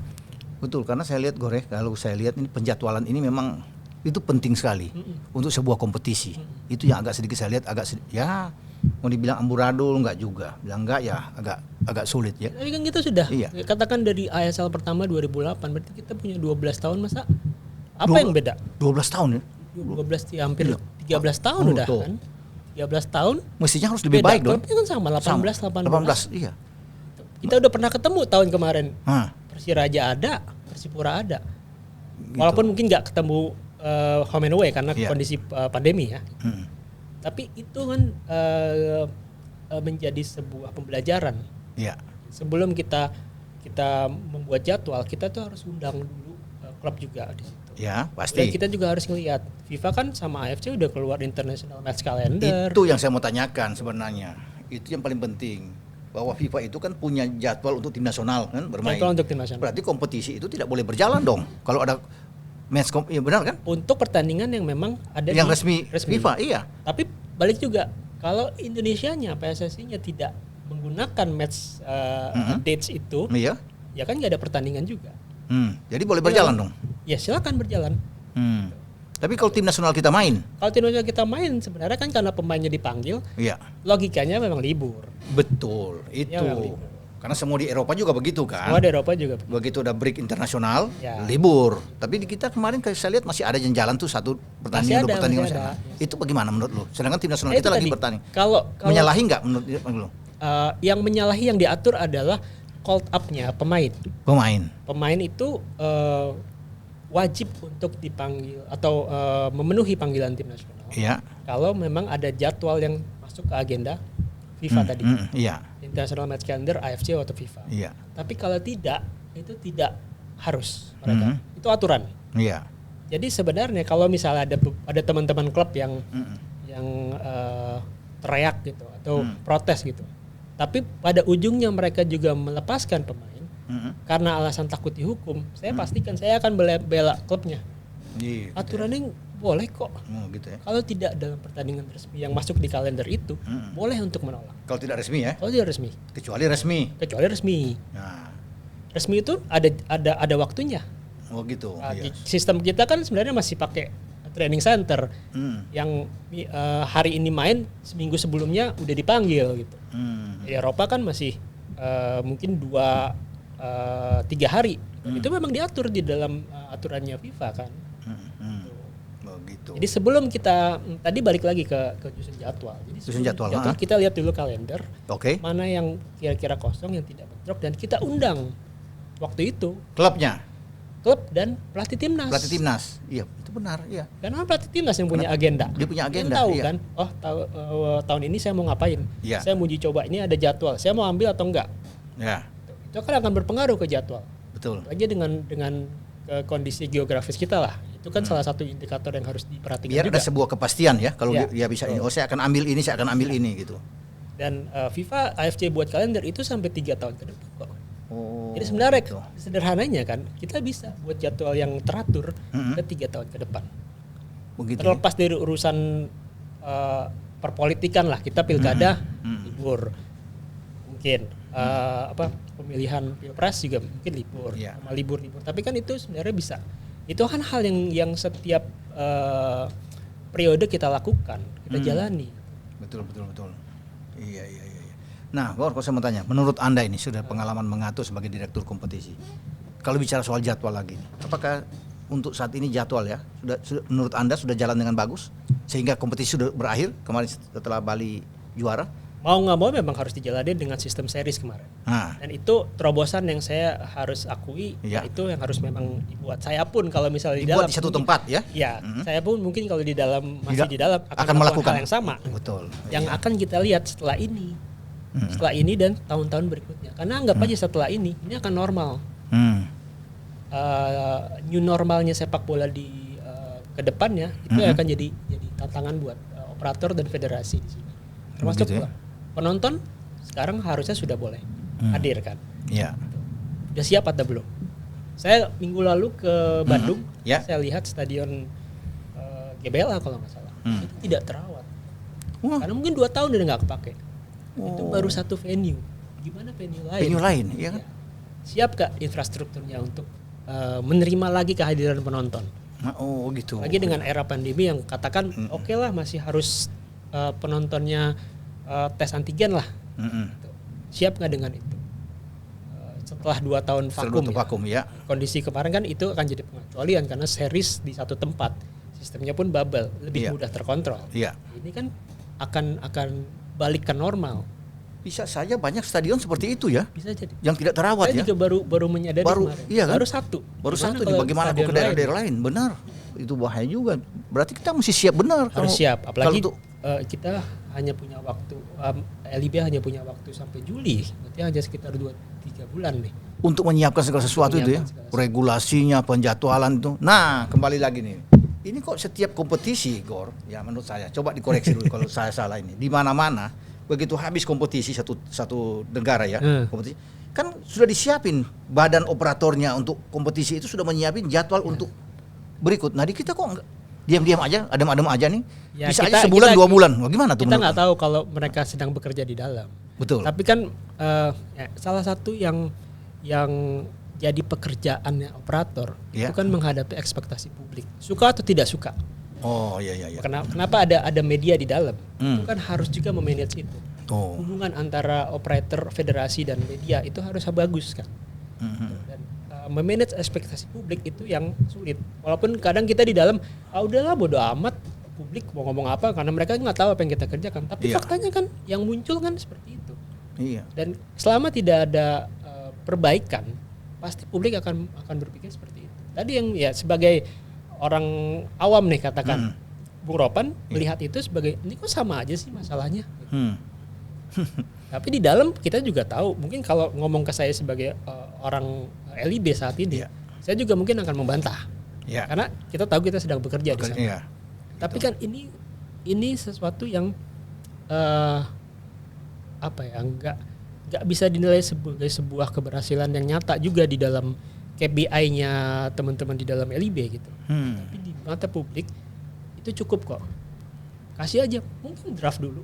Betul, karena saya lihat kalau saya lihat ini penjadwalan ini memang itu penting sekali untuk sebuah kompetisi. Itu yang agak sedikit saya lihat mau dibilang amburadul enggak juga, bilang enggak ya agak sulit ya.
Tapi kan kita sudah katakan dari ISL pertama 2008, berarti kita punya 12 tahun masa yang beda?
12 tahun ya?
12 hampir 13 tahun udah kan? 13 tahun
mestinya harus lebih baik dong.
Klubnya kan sama 18.
Iya.
Kita udah pernah ketemu tahun kemarin. Persiraja ada, Persipura ada. Gitu. Walaupun mungkin nggak ketemu home and away karena kondisi pandemi ya. Tapi itu kan menjadi sebuah pembelajaran. Sebelum kita membuat jadwal, kita tuh harus undang dulu klub juga di situ. Ya, pasti. Dan kita juga harus ngelihat FIFA kan sama AFC udah keluar international match calendar.
Itu yang saya mau tanyakan sebenarnya. Itu yang paling penting. Bahwa FIFA itu kan punya jadwal untuk tim nasional kan bermain.
Jadwal untuk tim nasional.
Berarti kompetisi itu tidak boleh berjalan dong. Kalau ada match ya benar kan?
Untuk pertandingan yang memang ada
yang resmi FIFA, iya.
Tapi balik juga kalau Indonesianya PSSI-nya tidak menggunakan match dates itu, ya kan nggak ada pertandingan juga.
Jadi boleh berjalan dong.
Ya silakan berjalan.
Tapi kalau tim nasional kita main?
Kalau tim nasional kita main sebenarnya kan karena pemainnya dipanggil, logikanya memang libur.
Betul, itu. Karena semua di Eropa juga begitu kan?
Semua di Eropa juga
begitu udah break internasional, libur. Tapi di kita kemarin saya lihat masih ada yang jalan tuh satu pertandingan, dua pertandingan. Itu bagaimana menurut lo? Sedangkan tim nasional kita lagi bertanding.
Kalau
menyalahi nggak menurut lo?
Yang menyalahi yang diatur adalah called up-nya pemain. Pemain itu wajib untuk dipanggil atau memenuhi panggilan tim nasional. Kalau memang ada jadwal yang masuk ke agenda FIFA tadi. International match calendar AFC atau FIFA. Tapi kalau tidak, itu tidak harus mereka. Itu aturan. Jadi sebenarnya kalau misalnya ada teman-teman klub yang teriak gitu atau protes gitu. Tapi pada ujungnya mereka juga melepaskan pemain karena alasan takut dihukum. Saya pastikan saya akan bela klubnya. Aturannya boleh kok.
Gitu ya.
Kalau tidak dalam pertandingan resmi yang masuk di kalender itu, boleh untuk menolak.
Kalau tidak resmi ya?
Kalau tidak resmi.
Kecuali resmi.
Nah. Resmi itu ada waktunya.
Oh gitu.
Sistem kita kan sebenarnya masih pakai training center yang hari ini main, seminggu sebelumnya udah dipanggil gitu. Di Eropa kan masih mungkin 2-3 hari. Itu memang diatur di dalam aturannya FIFA kan.
Begitu.
Jadi sebelum kita tadi balik lagi ke nyusun jadwal. Jadi
Susun jadwal,
kita lihat dulu kalender.
Oke.
Mana yang kira-kira kosong yang tidak bentrok dan kita undang waktu itu
Klubnya,
klub dan pelatih timnas.
pelatih timnas. Iya, itu benar, iya.
Karena pelatih timnas yang punya agenda.
Dia punya agenda,
Dia tahu
iya.
kan, tahun ini saya mau ngapain?
Iya.
Saya mau uji coba, ini ada jadwal. Saya mau ambil atau enggak?
Ya,
Itu kan akan berpengaruh ke jadwal.
betul.
Lagi dengan kondisi geografis kita lah. Itu kan salah satu indikator yang harus diperhatikan
Biar
juga.
ada sebuah kepastian ya, kalau
Ya,
dia bisa,
betul.
oh saya akan ambil ini, saya akan ambil ini gitu.
Dan FIFA, AFC buat kalender itu sampai 3 tahun ke depan kok.
Oh.
Jadi sebenarnya
gitu.
sederhananya kan kita bisa buat jadwal yang teratur ke 3 tahun ke depan.
Begitu.
Terlepas dari urusan perpolitikan lah, kita pilkada libur, mungkin pemilihan pilpres juga mungkin libur,
Iya.
sama libur. Tapi kan itu sebenarnya bisa. Itu kan hal yang setiap periode kita lakukan, kita jalani.
Betul. Iya. Nah, Gor, kalau saya mau tanya, menurut Anda ini sudah pengalaman mengatur sebagai direktur kompetisi. Kalau bicara soal jadwal lagi, apakah untuk saat ini jadwal ya sudah menurut Anda sudah jalan dengan bagus sehingga kompetisi sudah berakhir kemarin setelah Bali juara?
Mau nggak mau memang harus dijalani dengan sistem series kemarin.
Nah,
Dan itu terobosan yang saya harus akui,
Iya.
itu yang harus memang dibuat. Saya pun kalau misalnya
dibuat
di dalam
di satu
mungkin-
tempat ya?
Ya, saya pun mungkin kalau di dalam masih di dalam
akan melakukan
hal yang sama.
Betul.
Yang akan kita lihat setelah ini, setelah ini dan tahun-tahun berikutnya. Karena anggap aja setelah ini akan normal. New normalnya sepak bola di ke depannya itu akan jadi tantangan buat operator dan federasi di sini. Termasuk
Begitu ya?
penonton sekarang harusnya sudah boleh hadir kan.
Iya.
Udah siap atau belum? Saya minggu lalu ke Bandung,
Ya.
saya lihat stadion GBLA kalau nggak salah, itu tidak terawat.
Wah.
Karena mungkin 2 tahun udah nggak kepake. Itu baru satu venue. Gimana venue lain?
Venue lain, iya kan?
Siap gak infrastrukturnya untuk menerima lagi kehadiran penonton?
Nah, oh gitu.
Lagi dengan era pandemi yang katakan oke lah masih harus penontonnya tes antigen lah. Siap nggak dengan itu? Setelah 2 tahun vakum,
ya.
Kondisi kemarin kan itu akan jadi pengecualian karena series di satu tempat, sistemnya pun bubble, lebih
Iya.
mudah terkontrol.
Iya.
Ini kan akan balik ke normal.
Bisa saja banyak stadion seperti itu ya,
Bisa jadi.
yang tidak terawat
Saya
ya.
juga baru menyadari
Baru-
kemarin.
iya kan?
Baru satu.
Baru
Gimana
satu,
kalau
bagaimana
stadion
ke daerah-daerah lain? Benar. Itu bahaya juga. Berarti kita mesti siap benar.
Harus siap. Apalagi
kalau
kita hanya punya waktu, LIB hanya punya waktu sampai Juli. Berarti hanya sekitar 2-3 bulan nih.
untuk menyiapkan segala sesuatu itu ya, regulasinya, penjadwalan itu. Nah, kembali lagi nih. Ini kok setiap kompetisi, Gor, ya menurut saya, coba dikoreksi dulu kalau saya salah ini. Di mana-mana begitu habis kompetisi satu negara ya, kompetisi, kan sudah disiapin badan operatornya untuk kompetisi itu sudah menyiapin jadwal untuk berikut. Nah, di kita kok enggak diam-diam aja, adem-adem aja nih.
Ya,
bisa aja sebulan 2 bulan. Wah, gimana tuh?
Kita nggak tahu kalau mereka sedang bekerja di dalam.
Betul.
Tapi kan salah satu yang jadi pekerjaannya operator itu kan menghadapi ekspektasi publik, suka atau tidak suka.
Oh iya.
Kenapa ada media di dalam? Itu kan harus juga memanage itu.
Oh.
Hubungan antara operator, federasi dan media itu harus bagus kan. Dan memanage ekspektasi publik itu yang sulit. Walaupun kadang kita di dalam, udahlah bodo amat publik mau ngomong apa, karena mereka nggak tahu apa yang kita kerjakan. Tapi faktanya kan yang muncul kan seperti itu.
Iya.
Dan selama tidak ada perbaikan, pasti publik akan berpikir seperti itu. Tadi yang ya sebagai orang awam nih katakan, Bung Ropan melihat itu sebagai ini kok sama aja sih masalahnya. Tapi di dalam kita juga tahu, mungkin kalau ngomong ke saya sebagai orang LIB saat ini, saya juga mungkin akan membantah. Karena kita tahu kita sedang bekerja di sana. Tapi kan ini sesuatu yang nggak bisa dinilai sebagai sebuah keberhasilan yang nyata juga di dalam KPI-nya teman-teman di dalam LIB gitu. Tapi di mata publik itu cukup kok. Kasih aja mungkin draft dulu.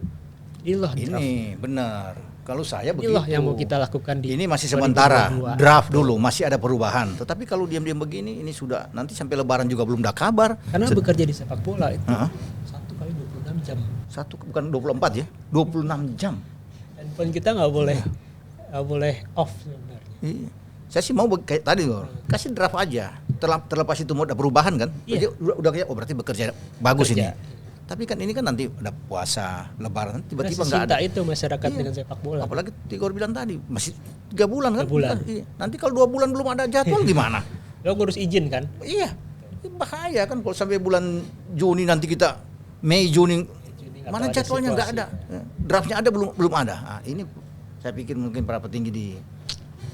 Ini benar. Kalau saya begitu.
Inilah yang mau kita lakukan di
ini masih sementara, draft dulu, masih ada perubahan. Tetapi kalau diam-diam begini, ini sudah nanti sampai Lebaran juga belum ada kabar.
Karena bekerja di sepak bola itu 1 kali 26 jam.
Bukan 24 ya, 26 jam.
Handphone kita nggak boleh off sebenarnya.
Iya. Saya sih mau kayak tadi loh, kasih draft aja. terlepas itu mau ada perubahan kan? Jadi udah kayak berarti bekerja bagus ini. Tapi kan ini kan nanti ada puasa, lebaran, tiba-tiba nggak ada.
Itu masyarakat dengan sepak bola.
Apalagi Tigor bilang tadi masih 3 bulan kan?
3 bulan.
Nanti kalau 2 bulan belum ada jadwal gimana?
Lo ngurus izin kan?
Iya, bahaya kan kalau sampai bulan Juni nanti kita Mei Juni mana jadwalnya nggak ada, draftnya ada belum ada. Nah, ini saya pikir mungkin para petinggi di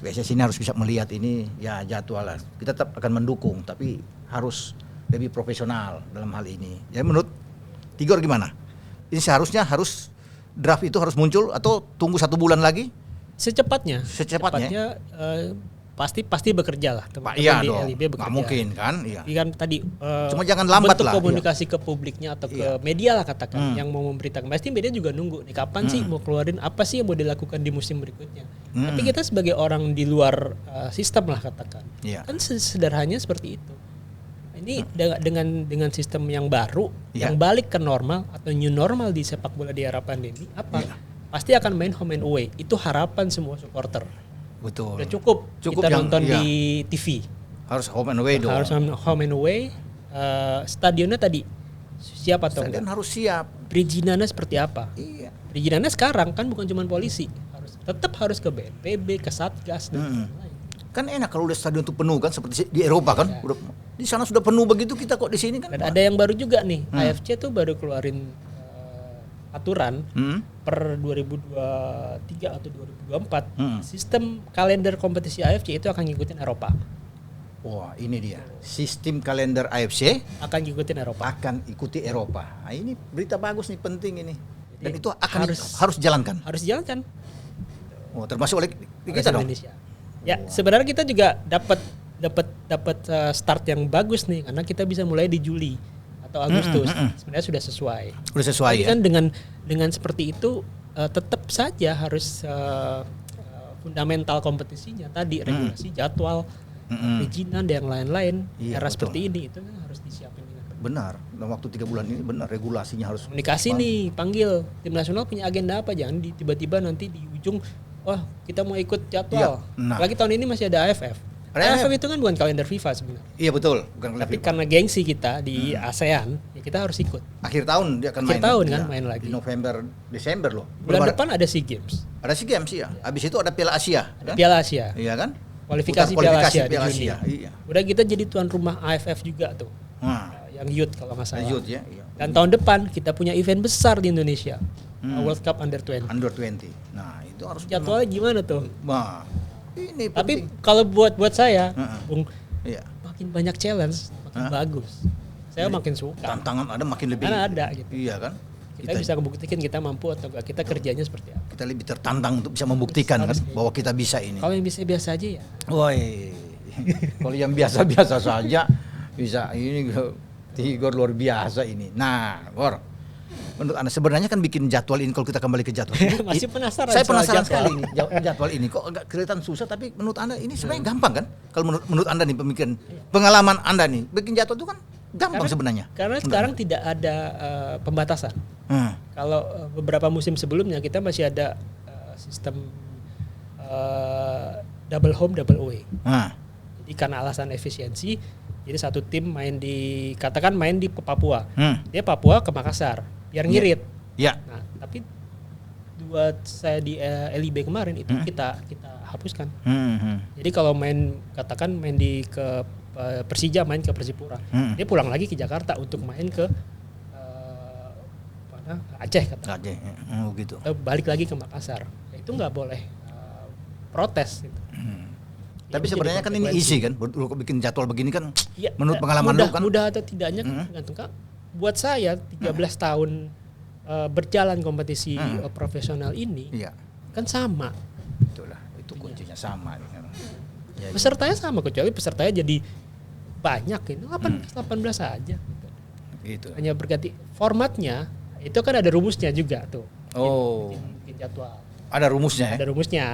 PSSI ini harus bisa melihat ini ya jadwal lah. Kita tetap akan mendukung, tapi harus lebih profesional dalam hal ini. Ya menurut Tigor gimana? Ini seharusnya draft itu harus muncul atau tunggu 1 bulan lagi?
Secepatnya. Pasti bekerja lah teman-teman
iya
di
dong,
LIB bekerja.
Nggak mungkin kan? Iya.
Kan tadi
cuma jangan lambat
bentuk
lah.
Komunikasi ke publiknya atau ke media lah katakan yang mau memberitakan. Pasti media juga nunggu nih kapan sih mau keluarin apa sih yang mau dilakukan di musim berikutnya. Tapi kita sebagai orang di luar sistem lah katakan. Kan sederhananya seperti itu. Ini dengan sistem yang baru yang balik ke normal atau new normal di sepak bola di era pandemi apa? Pasti akan main home and away. Itu harapan semua supporter.
Betul.
Udah cukup kita nonton di TV.
Harus home and away dong.
Harus home and away. Stadionnya tadi siap atau enggak?
Stadion harus siap.
Perizinannya seperti apa?
Iya.
Perizinannya sekarang kan bukan cuma polisi, tetap harus ke BNPB, ke Satgas dan lain-lain.
Kan enak kalau udah stadion itu penuh kan seperti di Eropa kan. Udah, di sana sudah penuh begitu, kita kok di sini kan.
Dan ada yang baru juga nih, AFC tuh baru keluarin aturan per 2023 atau 2024 sistem kalender kompetisi AFC itu akan ngikutin Eropa.
Wah, ini dia. Sistem kalender AFC
akan ngikutin Eropa.
Akan ikuti Eropa. Nah, ini berita bagus nih, penting ini. Dan itu akan harus dijalankan.
Harus dijalankan.
Oh, termasuk oleh kita dong.
Indonesia. Ya, sebenarnya kita juga dapat start yang bagus nih karena kita bisa mulai di Juli atau Agustus. Sebenarnya sudah sesuai.
Sudah sesuai.
Tapi kan dengan seperti itu tetap saja harus fundamental kompetisinya tadi regulasi jadwal perizinan dan yang lain-lain. Era seperti ini itu kan harus disiapin.
Benar. Dalam waktu 3 bulan ini benar regulasinya harus
komunikasi nih, panggil tim nasional punya agenda apa, jangan tiba-tiba nanti di ujung kita mau ikut jadwal. Lagi tahun ini masih ada AFF. AFF itu kan bukan kalender FIFA sebenarnya.
Iya betul, bukan kalender
tapi FIFA. Karena gengsi kita di ASEAN, ya kita harus ikut.
Akhir tahun dia akan main.
Akhir tahun kan main lagi.
Di November, Desember loh.
Bulan depan ada SEA Games.
Ada SEA Games ya. Habis itu ada Piala Asia.
Ada Piala Asia.
Iya kan?
Kualifikasi Piala Asia di Juni.
Iya.
Udah kita jadi tuan rumah AFF juga tuh. Yang youth kalau nggak salah.
Youth ya. Iya.
Dan tahun depan kita punya event besar di Indonesia. World Cup Under 20.
Under 20. Nah, itu harus
jadwalnya gimana tuh?
Nah, ini
tapi kalau buat saya, Bung,
iya.
makin banyak challenge, makin bagus. Saya makin suka.
Tantangan ada makin lebih.
Karena ada gitu.
Iya kan?
Kita bisa membuktikan kita mampu atau enggak, kita kerjanya seperti apa.
Kita lebih tertantang untuk bisa membuktikan kan bahwa kita bisa ini.
Kalau yang biasa aja ya.
Woi. Kalau yang biasa-biasa saja bisa ini Tigor luar biasa ini. Nah, Gor. Menurut Anda sebenarnya kan bikin jadwal ini kalau kita kembali ke jadwal ini.
Masih penasaran.
Saya penasaran sekali ini jadwal ini kok agak kelihatan susah tapi menurut Anda ini sebenarnya gampang kan? Kalau menurut Anda nih pemikiran pengalaman Anda nih bikin jadwal itu kan gampang sebenarnya.
Karena sekarang tidak ada pembatasan. Kalau beberapa musim sebelumnya kita masih ada sistem double home double away. Jadi karena alasan efisiensi, jadi satu tim main di Papua. Dia Papua ke Makassar, biar ngirit.
Iya.
Nah, tapi buat saya di LIB kemarin itu kita hapuskan. Jadi kalau main di ke Persija main ke Persipura, dia pulang lagi ke Jakarta untuk main ke Aceh kata.
Aceh, gitu.
Balik lagi ke Makassar. Itu nggak boleh protes. Gitu.
Tapi sebenarnya kan ini easy kan, lu bikin jadwal begini kan,
ya,
menurut pengalaman lu kan.
Mudah atau tidaknya tergantung Kak. Buat saya 13 tahun berjalan kompetisi profesional ini, kan sama.
Itulah, itu kuncinya sama.
Ya, pesertanya sama, kecuali pesertanya jadi banyak ini 18 aja.
Gitu.
Hanya berganti formatnya, itu kan ada rumusnya juga tuh.
Oh.
Bikin jadwal.
Ada rumusnya ya?
Ada rumusnya.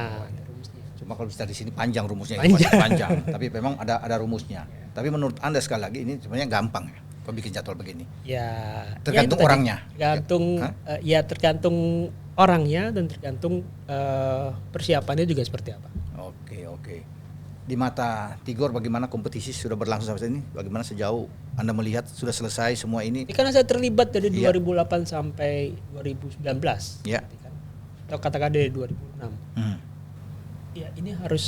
Cuma kalau bisa di sini panjang rumusnya,
panjang.
Tapi memang ada rumusnya. Tapi menurut Anda sekali lagi ini sebenarnya gampang ya, kalau bikin jadwal begini.
Ya.
Tergantung orangnya.
Tergantung orangnya dan tergantung persiapannya juga seperti apa.
Oke. di mata Tigor bagaimana kompetisi sudah berlangsung sampai saat ini? Bagaimana sejauh Anda melihat sudah selesai semua ini?
Ini karena saya terlibat dari 2008 sampai 2019.
Ya.
Kan? Atau katakan dari 2006. Ya ini harus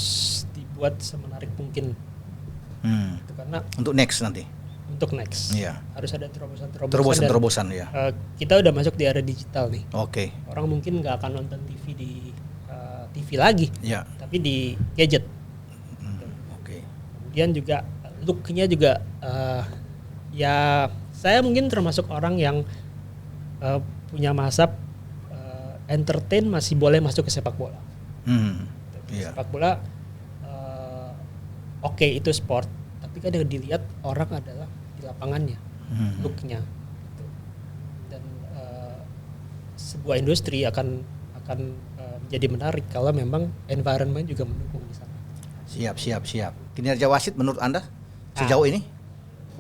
dibuat semenarik mungkin. Itu karena
untuk next nanti.
Untuk next.
Iya.
Harus ada
terobosan ya.
Kita udah masuk di era digital nih.
Oke.
Orang mungkin nggak akan nonton TV di TV lagi.
Iya.
Tapi di gadget.
Oke.
Kemudian juga look-nya juga ya saya mungkin termasuk orang yang punya masa entertain masih boleh masuk ke sepak bola.
Iya.
Sepak bola oke, itu sport, tapi kadang dilihat orang adalah di lapangannya, look-nya. Gitu. Dan sebuah industri akan menjadi menarik kalau memang environment juga mendukung di sana.
Siap. Kinerja wasit menurut Anda sejauh ini?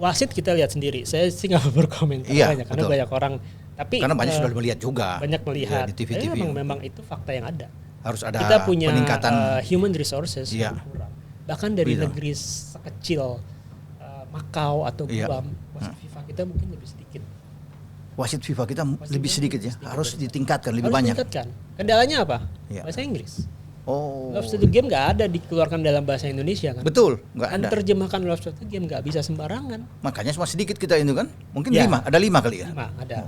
Wasit kita lihat sendiri. Saya sih nggak berkomentar banyak karena banyak orang. Tapi
karena banyak sudah melihat juga.
Banyak melihat.
Ya, di TV-TV.
Memang itu fakta yang ada.
Harus ada
kita punya
peningkatan
human resources yang kurang. Bahkan dari negeri sekecil Makau atau Guam, wasit FIFA kita mungkin lebih sedikit.
Wasit FIFA kita lebih sedikit ya. Harus ditingkatkan lebih banyak.
Kendalanya apa? Bahasa Inggris. Love to the game nggak ada dikeluarkan dalam bahasa Indonesia kan?
Betul, nggak ada.
Terjemahkan Love to the game nggak bisa sembarangan.
Makanya cuma sedikit kita itu kan? Mungkin 5, ada 5 kali ya?
5 ada.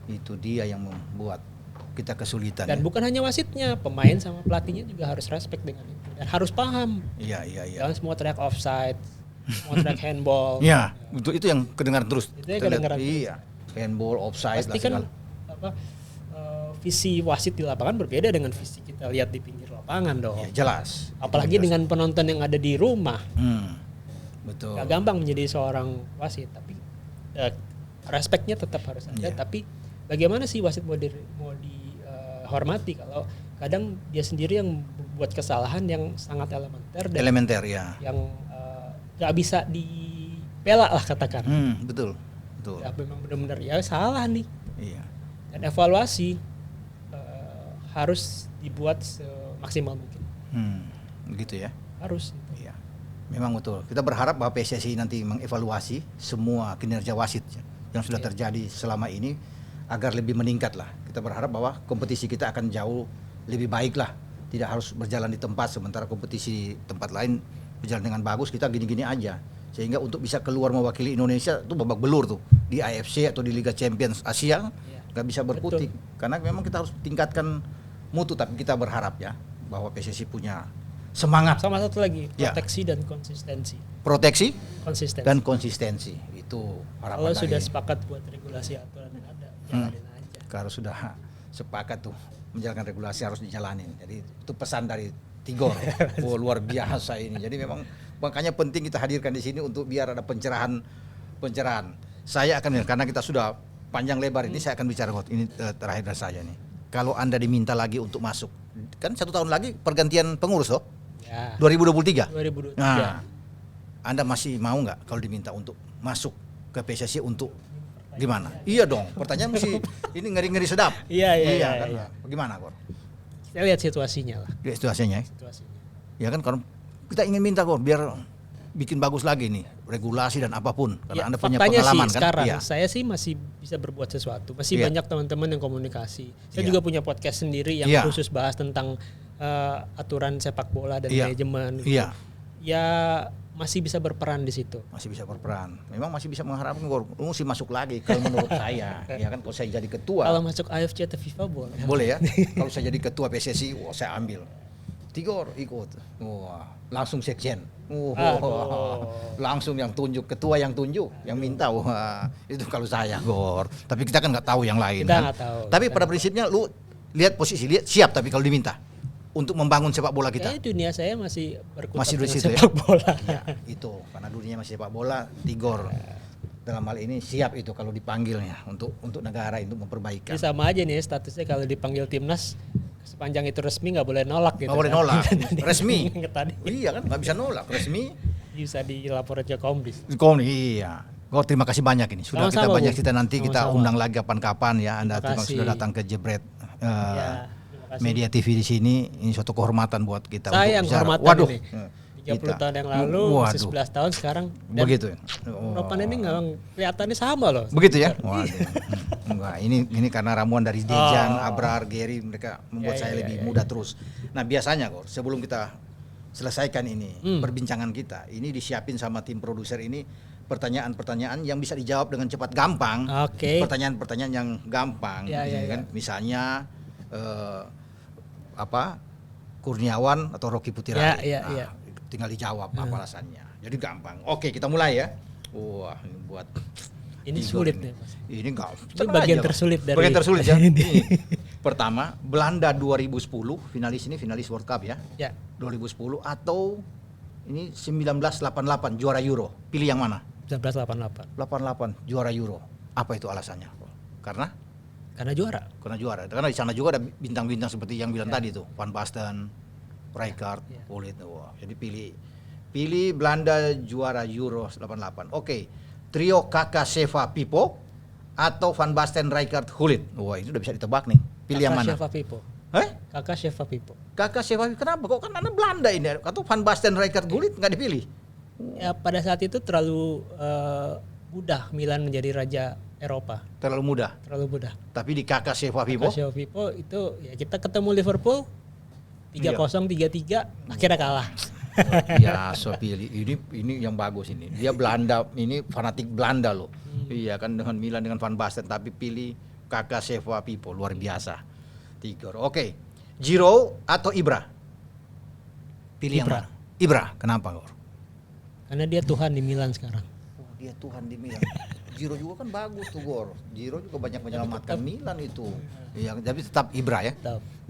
Itu dia yang membuat kita kesulitan.
Dan bukan hanya wasitnya, pemain sama pelatihnya juga harus respect dengan itu dan harus paham.
Iya.
Jangan semua teriak offside, semua teriak handball.
Iya, itu yang kedengaran terus.
Itu yang kedengaran terus.
Iya, handball, offside.
Pasti kan visi wasit di lapangan berbeda dengan visi kita lihat di pinggir lapangan dong.
Ya, jelas.
Apalagi dengan penonton yang ada di rumah.
Betul.
Gak gampang menjadi seorang wasit, tapi respectnya tetap harus ada. Tapi bagaimana sih wasit mau dihormati kalau kadang dia sendiri yang buat kesalahan yang sangat elementer
ya.
Yang gak bisa dibela lah katakan.
Betul.
Ya memang benar-benar ya salah nih.
Iya.
Dan evaluasi harus dibuat semaksimal mungkin.
Begitu ya.
Harus.
Iya. Memang betul. Kita berharap bahwa PSSI nanti mengevaluasi semua kinerja wasit yang sudah terjadi selama ini agar lebih meningkat lah. Kita berharap bahwa kompetisi kita akan jauh lebih baik lah. Tidak harus berjalan di tempat sementara kompetisi tempat lain berjalan dengan bagus, kita gini-gini aja. Sehingga untuk bisa keluar mewakili Indonesia itu babak belur tuh di AFC atau di Liga Champions Asia nggak bisa berkutik. Karena memang kita harus tingkatkan mutu, tapi kita berharap ya bahwa PSSI punya semangat.
Sama satu lagi, proteksi dan konsistensi.
Proteksi
dan
konsistensi itu harapan.
Kalau sudah sepakat buat regulasi aturan yang ada, jalanin aja.
Kalau sudah sepakat tuh menjalankan regulasi harus dijalanin. Jadi itu pesan dari Tigor. Luar biasa ini. Jadi memang makanya penting kita hadirkan di sini untuk biar ada pencerahan. Saya akan karena kita sudah panjang lebar ini saya akan bicara ini terakhir dari saya nih. Kalau Anda diminta lagi untuk masuk, kan 1 tahun lagi pergantian pengurus loh.
Ya.
2023.
Nah,
Anda masih mau nggak kalau diminta untuk masuk ke PSSI untuk gimana? Iya dong. Pertanyaan mesti ini ngeri-ngeri sedap.
Iya.
Bagaimana, Kor?
Kita lihat situasinya lah.
Lihat situasinya. Ya kan kalau kita ingin minta Kor biar bikin bagus lagi nih regulasi dan apapun karena Anda punya pengalaman
sih,
kan.
Sekarang saya sih masih bisa berbuat sesuatu. Masih banyak teman-teman yang komunikasi. Saya juga punya podcast sendiri yang khusus bahas tentang aturan sepak bola dan manajemen.
Iya.
Ya masih bisa berperan di situ.
Masih bisa berperan. Memang masih bisa mengharapkan lu mesti masuk lagi kalau menurut saya. Ya kan kalau saya jadi ketua.
Kalau masuk AFC atau FIFA boleh.
Boleh ya. Kalau saya jadi ketua PSSI, saya ambil. Tigor ikut. Wah, langsung sekjen. Langsung yang tunjuk, ketua yang tunjuk, yang minta. Wah, itu kalau saya, Gor. Tapi kita kan nggak tahu yang lain.
Kita nggak tahu.
Tapi pada prinsipnya lu lihat posisi, lihat siap tapi kalau diminta untuk membangun sepak bola kita.
Kayaknya dunia saya masih berkutat
dengan
sepak bola.
Ya, itu karena dunia masih sepak bola, Tigor dalam hal ini siap itu kalau dipanggilnya untuk negara itu memperbaikan.
Ini sama aja nih statusnya kalau dipanggil timnas sepanjang itu resmi nggak boleh nolak gitu.
Nggak boleh nolak, resmi.
Tadi.
Iya kan nggak bisa nolak, resmi.
Bisa dilaporin ke Komdis.
Iya. Kok terima kasih banyak ini. Sudah kita banyak cerita nanti kita undang lagi kapan-kapan ya. Anda sudah datang ke Jebret. media TV di sini. Ini suatu kehormatan buat kita.
Saya yang kehormatan
Waduh.
ini. 30 tahun yang lalu, masih 11 tahun sekarang. Dan
begitu.
Ropan ini nggak kelihatannya sama loh.
Begitu ya? Waduh. Enggak, ini karena ramuan dari Dejan, Abrar, Gary, mereka membuat saya lebih muda terus. Nah, biasanya kok sebelum kita selesaikan ini perbincangan kita, ini disiapin sama tim produser ini pertanyaan-pertanyaan yang bisa dijawab dengan cepat gampang. Pertanyaan-pertanyaan yang gampang, kan? Misalnya Kurniawan atau Rocky Putirae. Tinggal dijawab apa alasannya. Jadi gampang. Oke, kita mulai ya. Wah, ini buat
ini sulit nih.
Ini enggak.
Ini bagian tersulit dari.
Bagian tersulit ya. Pertama, Belanda 2010 finalis World Cup ya. 2010 atau ini 1988 juara Euro. Pilih yang mana?
1988.
88 juara Euro. Apa itu alasannya? Karena
juara.
Karena di sana juga ada bintang-bintang seperti yang bilang tadi tuh, Van Basten, Rijkaard, Gullit. Wah, jadi pilih Belanda juara Euro 88. Oke. Trio Kakak, Sheva, Pipo atau Van Basten, Rijkaard, Gullit. Wah, itu udah bisa ditebak nih. Pilih yang mana?
Kakak, Sheva, Pipo. Kakak, Sheva, Pipo.
Kakak, Sheva, Pipo. Kenapa? Kok kan anak Belanda ini? Atau Van Basten, Rijkaard, Gullit nggak dipilih?
Ya, pada saat itu terlalu mudah Milan menjadi raja Eropa.
Terlalu mudah. Tapi di Kakak, Sheva, Pipo.
Kakak, Sheva, Pipo itu ya kita ketemu Liverpool 3-0, 3-3, akhirnya kalah.
Ya, so pilih ini yang bagus ini. Dia Belanda, ini fanatik Belanda loh. Iya kan, dengan Milan dengan Van Basten, tapi pilih Kakak, Sheva, Pipo, luar biasa. Tigor. Oke. Giro atau Ibra? Pilih
Ibra.
yang mana? Ibra. Kenapa, Gor?
Karena dia Tuhan di Milan sekarang.
Oh, dia Tuhan di Milan. Giro juga kan bagus tuh, Gor. Giro juga banyak menyelamatkan Milan itu. Iya, tapi tetap Ibra ya.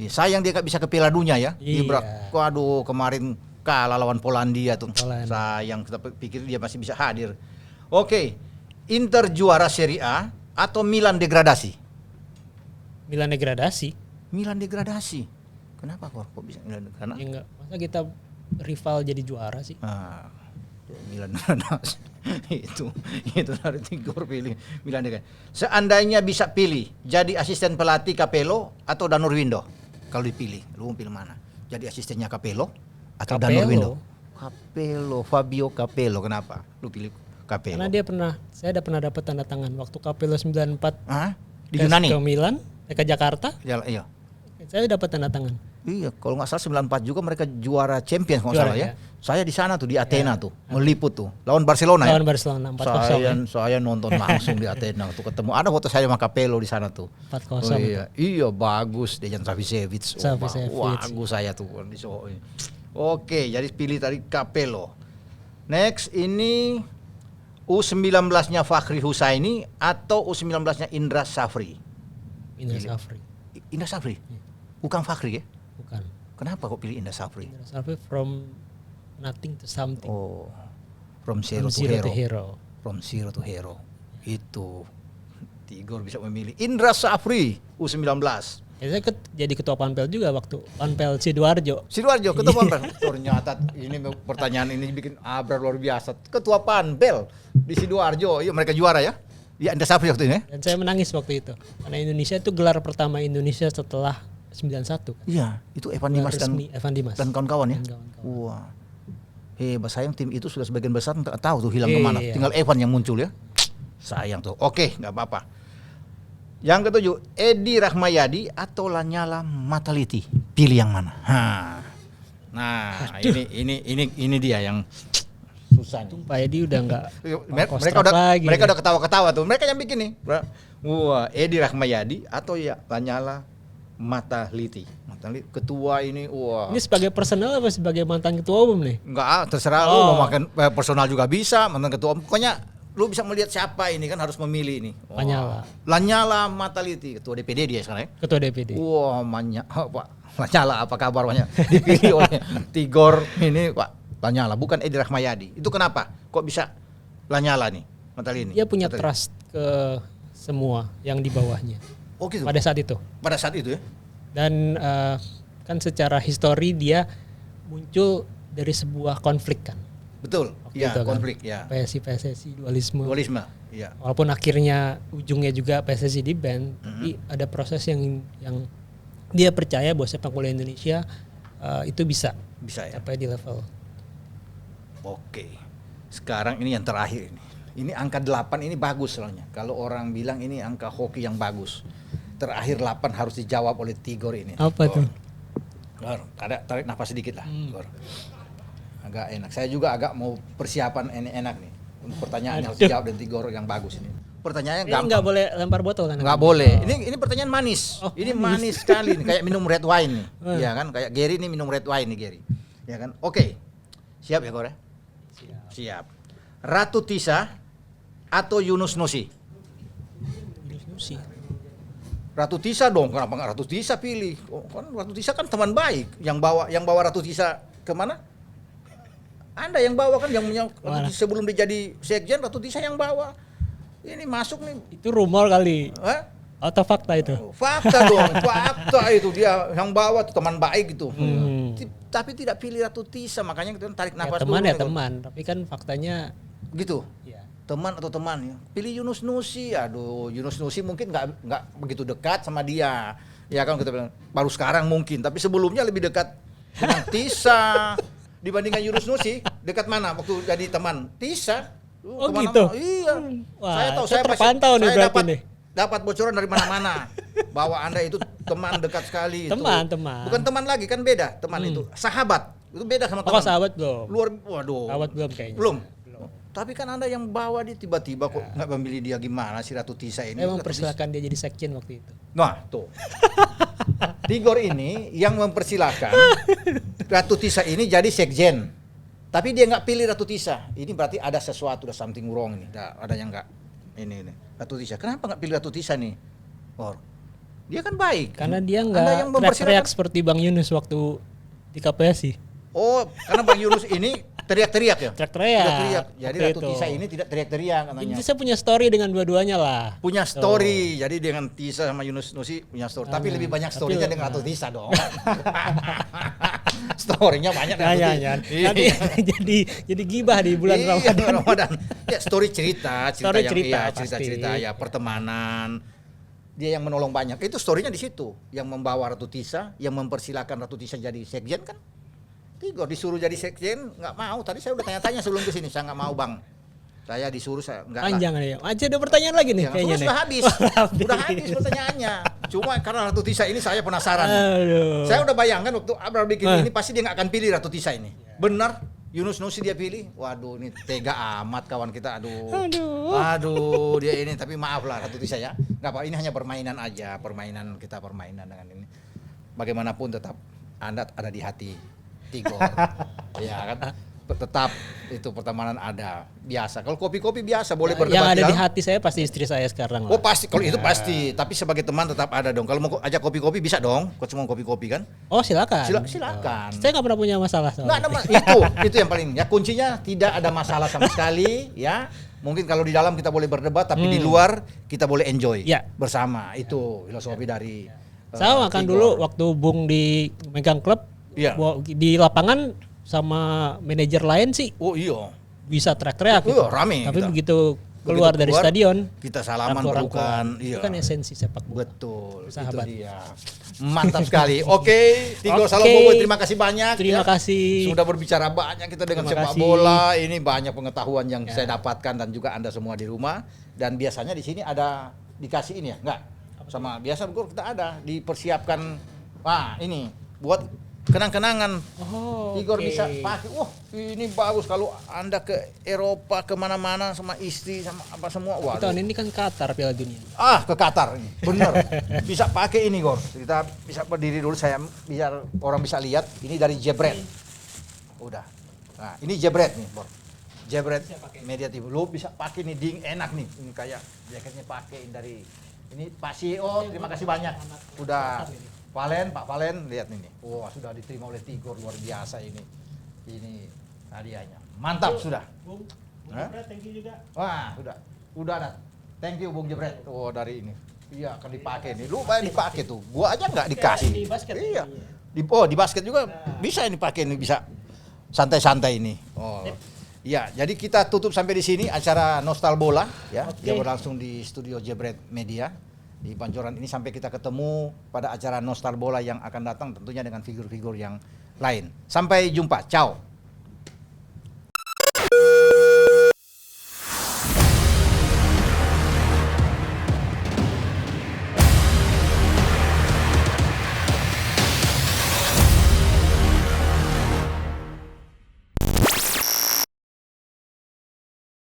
Ya, sayang dia gak bisa ke Piala Dunia ya. Ibra. Waduh, kemarin kalah lawan Polandia tuh. Sayang, kita pikir dia masih bisa hadir. Oke. Inter juara Serie A atau Milan degradasi?
Milan degradasi.
Kenapa kok bisa Milan degradasi?
Ya enggak, masa kita rival jadi juara sih?
Milan degradasi. itu dari Tigor pilih Milan degradasi. Seandainya bisa pilih jadi asisten pelatih Capello atau Danur Windo, kalau dipilih, lu mau pilih mana? Jadi asistennya Capello atau Danur Windo? Capello, Fabio Capello. Kenapa lu pilih Capello?
Karena saya udah pernah dapat tanda tangan waktu Capello 94
di Yunani
ke Milan, ke Jakarta.
Iya.
Saya dapat tanda tangan.
Iya, kalau nggak salah 94 juga mereka juara Champions kalau salah ya. Saya di sana tuh di Athena tuh, meliput tuh lawan Barcelona ya.
Lawan Barcelona 4-0.
Saya nonton langsung di Athena tuh ketemu. Ada foto saya sama Capello di sana tuh.
4-0.
Iya bagus Dejan Savicevic. Bagus saya tuh di Soho. Oke, jadi pilih tadi Capello. Next ini U19-nya Fakhri Husaini atau U19-nya Indra Safri? Indra Safri? Bukan Fakhri ya?
Bukan.
Kenapa kok pilih Indra Safri?
Indra Safri from nothing to something.
Oh, from zero to hero. From zero to hero. Itu Tigor bisa memilih Indra Safri U19.
Ya, saya jadi ketua Panpel juga waktu Panpel Sidoarjo.
Ketua Panpel. Ternyata ini pertanyaan ini bikin Abrar luar biasa. Ketua Panpel di Sidoarjo. Iya, mereka juara ya. Ya, Indra Safri waktu ini.
Dan saya menangis waktu itu. Karena Indonesia itu gelar pertama Indonesia setelah 91.
Iya, itu Evan Dimas dan kawan-kawan ya. Wah. Hebat, sayang tim itu sudah sebagian besar nggak tahu tuh hilang kemana. Tinggal Evan yang muncul ya. Sayang tuh. Oke, nggak apa-apa. Yang ketujuh, Edi Rahmayadi atau Lanyala Mataliti? Pilih yang mana? Nah, ini dia yang susah nih.
Pak Edi udah nggak.
Mereka udah ketawa-ketawa tuh. Mereka yang bikin nih. Wah, Edi Rahmayadi atau ya Lanyala Mataliti. Ketua ini, wah.
Ini sebagai personal apa sebagai mantan ketua umum nih?
Enggak, terserah lu mau makan personal juga bisa, mantan ketua umum. Pokoknya lu bisa melihat siapa ini kan harus memilih ini. Lanyala Mataliti, ketua DPD dia sekarang ya.
Ketua DPD.
Wah, Pak Lanyala apa kabar banyak dipilih oleh Tigor ini Pak Lanyala, bukan Edi Rahmayadi. Itu kenapa? Kok bisa Lanyala nih Mataliti?
Dia punya trust ke semua yang di bawahnya.
Oh gitu.
Pada saat itu ya. Dan kan secara histori dia muncul dari sebuah konflik kan.
Betul. Iya, konflik ya.
PSSI dualisme.
Iya.
Walaupun akhirnya ujungnya juga PSSI di ban, tapi ada proses yang dia percaya bahwa sepak bola Indonesia itu bisa
ya.
sampai di level.
Oke. Sekarang ini yang terakhir ini. Ini angka 8 ini bagus soalnya. Kalau orang bilang ini angka hoki yang bagus. Terakhir 8 harus dijawab oleh Tigor ini.
Apa tuh?
Ada tarik nafas sedikit lah. Agak enak. Saya juga agak mau persiapan ini enak nih. Pertanyaan harus dijawab dan Tigor yang bagus ini. Pertanyaannya gampang.
Nggak boleh lempar botol kan?
Nggak boleh. Ini pertanyaan manis. Ini manis sekali nih, kayak minum red wine nih. Iya kan? Kayak Gary nih minum red wine nih Gary. Ya kan? Oke. Siap ya Gor ya? Siap. Ratu Tisa atau Yunus Nusi?
Yunus Nusi.
Ratu Tisa dong. Kenapa nggak Ratu Tisa pilih? Oh, kan Ratu Tisa kan teman baik. Yang bawa Ratu Tisa kemana? Anda yang bawa kan, yang punya sebelum dia jadi sekjen Ratu Tisa yang bawa. Ini masuk nih.
Itu rumor kali. Atau fakta itu?
Fakta dong, fakta itu dia yang bawa tuh teman baik gitu. Tapi tidak pilih Ratu Tisa, makanya kita tarik nafas dulu.
Teman ya teman, tapi kan faktanya
gitu.
Ya.
Teman atau teman ya. Pilih Yunus Nusi. Aduh, Yunus Nusi mungkin nggak begitu dekat sama dia. Ya kan kita bilang baru sekarang mungkin, tapi sebelumnya lebih dekat dengan Tisa dibandingkan Yunus Nusi. Dekat mana waktu jadi teman? Tisa.
Oh gitu.
Iya.
Wah,
saya tahu,
saya terpantau nih berarti nih.
Dapat bocoran dari mana-mana bahwa Anda itu teman dekat sekali.
Teman.
Bukan teman lagi, kan beda teman itu. Sahabat. Itu beda sama teman.
Sahabat belum.
Waduh.
Sahabat belum kayaknya.
Belum. Tapi kan Anda yang bawa dia tiba-tiba kok nggak memilih dia, gimana si Ratu Tisa ini?
Emang persilakan dia jadi sekjen waktu itu.
Nah, tuh. Tigor ini yang mempersilahkan Ratu Tisa ini jadi sekjen. Tapi dia nggak pilih Ratu Tisa. Ini berarti ada sesuatu, ada something wrong ini. Ada yang nggak ini. Ratu Tisa. Kenapa nggak pilih Ratu Tisa nih? Dia kan baik.
Karena dia nggak teriak-teriak seperti Bang Yunus waktu di KPSI.
Oh, karena Bang Yunus ini teriak-teriak ya?
Teriak-teriak.
Jadi Ratu Tisa ini tidak teriak-teriak katanya.
Tisa punya story dengan dua-duanya lah.
Punya story. Jadi dengan Tisa sama Yunus Nusi punya story. Tapi lebih banyak story-nya dengan Ratu Tisa dong. Story-nya banyak dengan Ratu Tisa.
Jadi gibah di bulan Ramadan.
Ya, story cerita
cerita
ya, pertemanan. Dia yang menolong banyak. Itu story-nya di situ. Yang membawa Ratu Tisa, yang mempersilahkan Ratu Tisa jadi sekjen kan. Tigor disuruh jadi sekjen nggak mau. Tadi saya udah tanya-tanya sebelum kesini, saya nggak mau Bang. Saya disuruh, saya nggak.
Panjang ya. Aja ada pertanyaan lagi nih kayaknya.
Sudah habis. Udah habis pertanyaannya. Cuma karena Ratu Tisa ini saya penasaran.
Aduh.
Saya udah bayangkan waktu Abraham bikin ini pasti dia nggak akan pilih Ratu Tisa ini. Benar? Yunus Nusi dia pilih. Waduh, ini tega amat kawan kita. Aduh, dia ini. Tapi maaf lah Ratu Tisa ya. Nggak apa, ini hanya permainan aja. Permainan dengan ini. Bagaimanapun tetap Anda ada di hati Tigor. Ya kan? Tetap itu pertemanan ada biasa. Kalau kopi-kopi biasa boleh berdebat.
Yang ada di hati saya pasti istri saya sekarang lah.
Oh pasti, kalau itu pasti. Tapi sebagai teman tetap ada dong. Kalau mau ajak kopi-kopi bisa dong. Kau cuma kopi-kopi kan?
Oh silakan.
Silakan.
Saya nggak pernah punya masalah.
Nggak ada itu yang paling. Ya kuncinya tidak ada masalah sama sekali. Ya mungkin kalau di dalam kita boleh berdebat, tapi di luar kita boleh enjoy bersama. Itu filosofi dari.
Saya makan dulu waktu Bung di megang klub. Di lapangan sama manajer lain sih.
Oh iya.
Bisa teriak-teriak. Gitu.
Rame.
Tapi begitu keluar dari stadion
kita salaman pelukan.
Itu kan esensi sepak bola.
Betul.
Sahabat.
Itu dia. Mantap sekali. Oke, Tigor Salobowo, terima kasih banyak.
Terima kasih.
Sudah berbicara banyak kita dengan sepak bola. Ini banyak pengetahuan yang saya dapatkan dan juga Anda semua di rumah. Dan biasanya di sini ada dikasih ini ya? Enggak. Sama biasa kita ada dipersiapkan. Wah, ini buat kenang-kenangan. Tigor bisa pakai. Wah, ini bagus kalau Anda ke Eropa kemana-mana sama istri sama apa semua. Wah.
Tahun ini kan Qatar Piala Dunia.
Ke Qatar ini. Bener. Bisa pakai ini, Gor. Kita bisa berdiri dulu, saya biar orang bisa lihat. Ini dari Jebret. Udah. Nah, ini Jebret nih, Gor. Jebret Media TV. Lu bisa pakai nih, ding enak nih. Ini kayak jaketnya pakai dari ini Pak CEO, terima kasih banyak. Udah Pak Valen, lihat ini. Wah, sudah diterima oleh Tigor, luar biasa ini. Ini hadiahnya. Mantap sudah.
Bung Jebret, thank you juga.
Wah, udah ada. Thank you Bung Jebret. Oh, dari ini. Iya, akan dipakai nih. Lu banyak dipakai tuh. Gua aja nggak dikasih.
Di basket.
Iya. Di basket juga bisa ini pakai nih, bisa santai-santai ini. Oh. Ya, jadi kita tutup sampai di sini acara Nostal Bola ya. Dia berlangsung di studio Jebret Media. di Pancoran ini sampai kita ketemu pada acara Nostal Bola yang akan datang tentunya dengan figur-figur yang lain. Sampai jumpa. Ciao.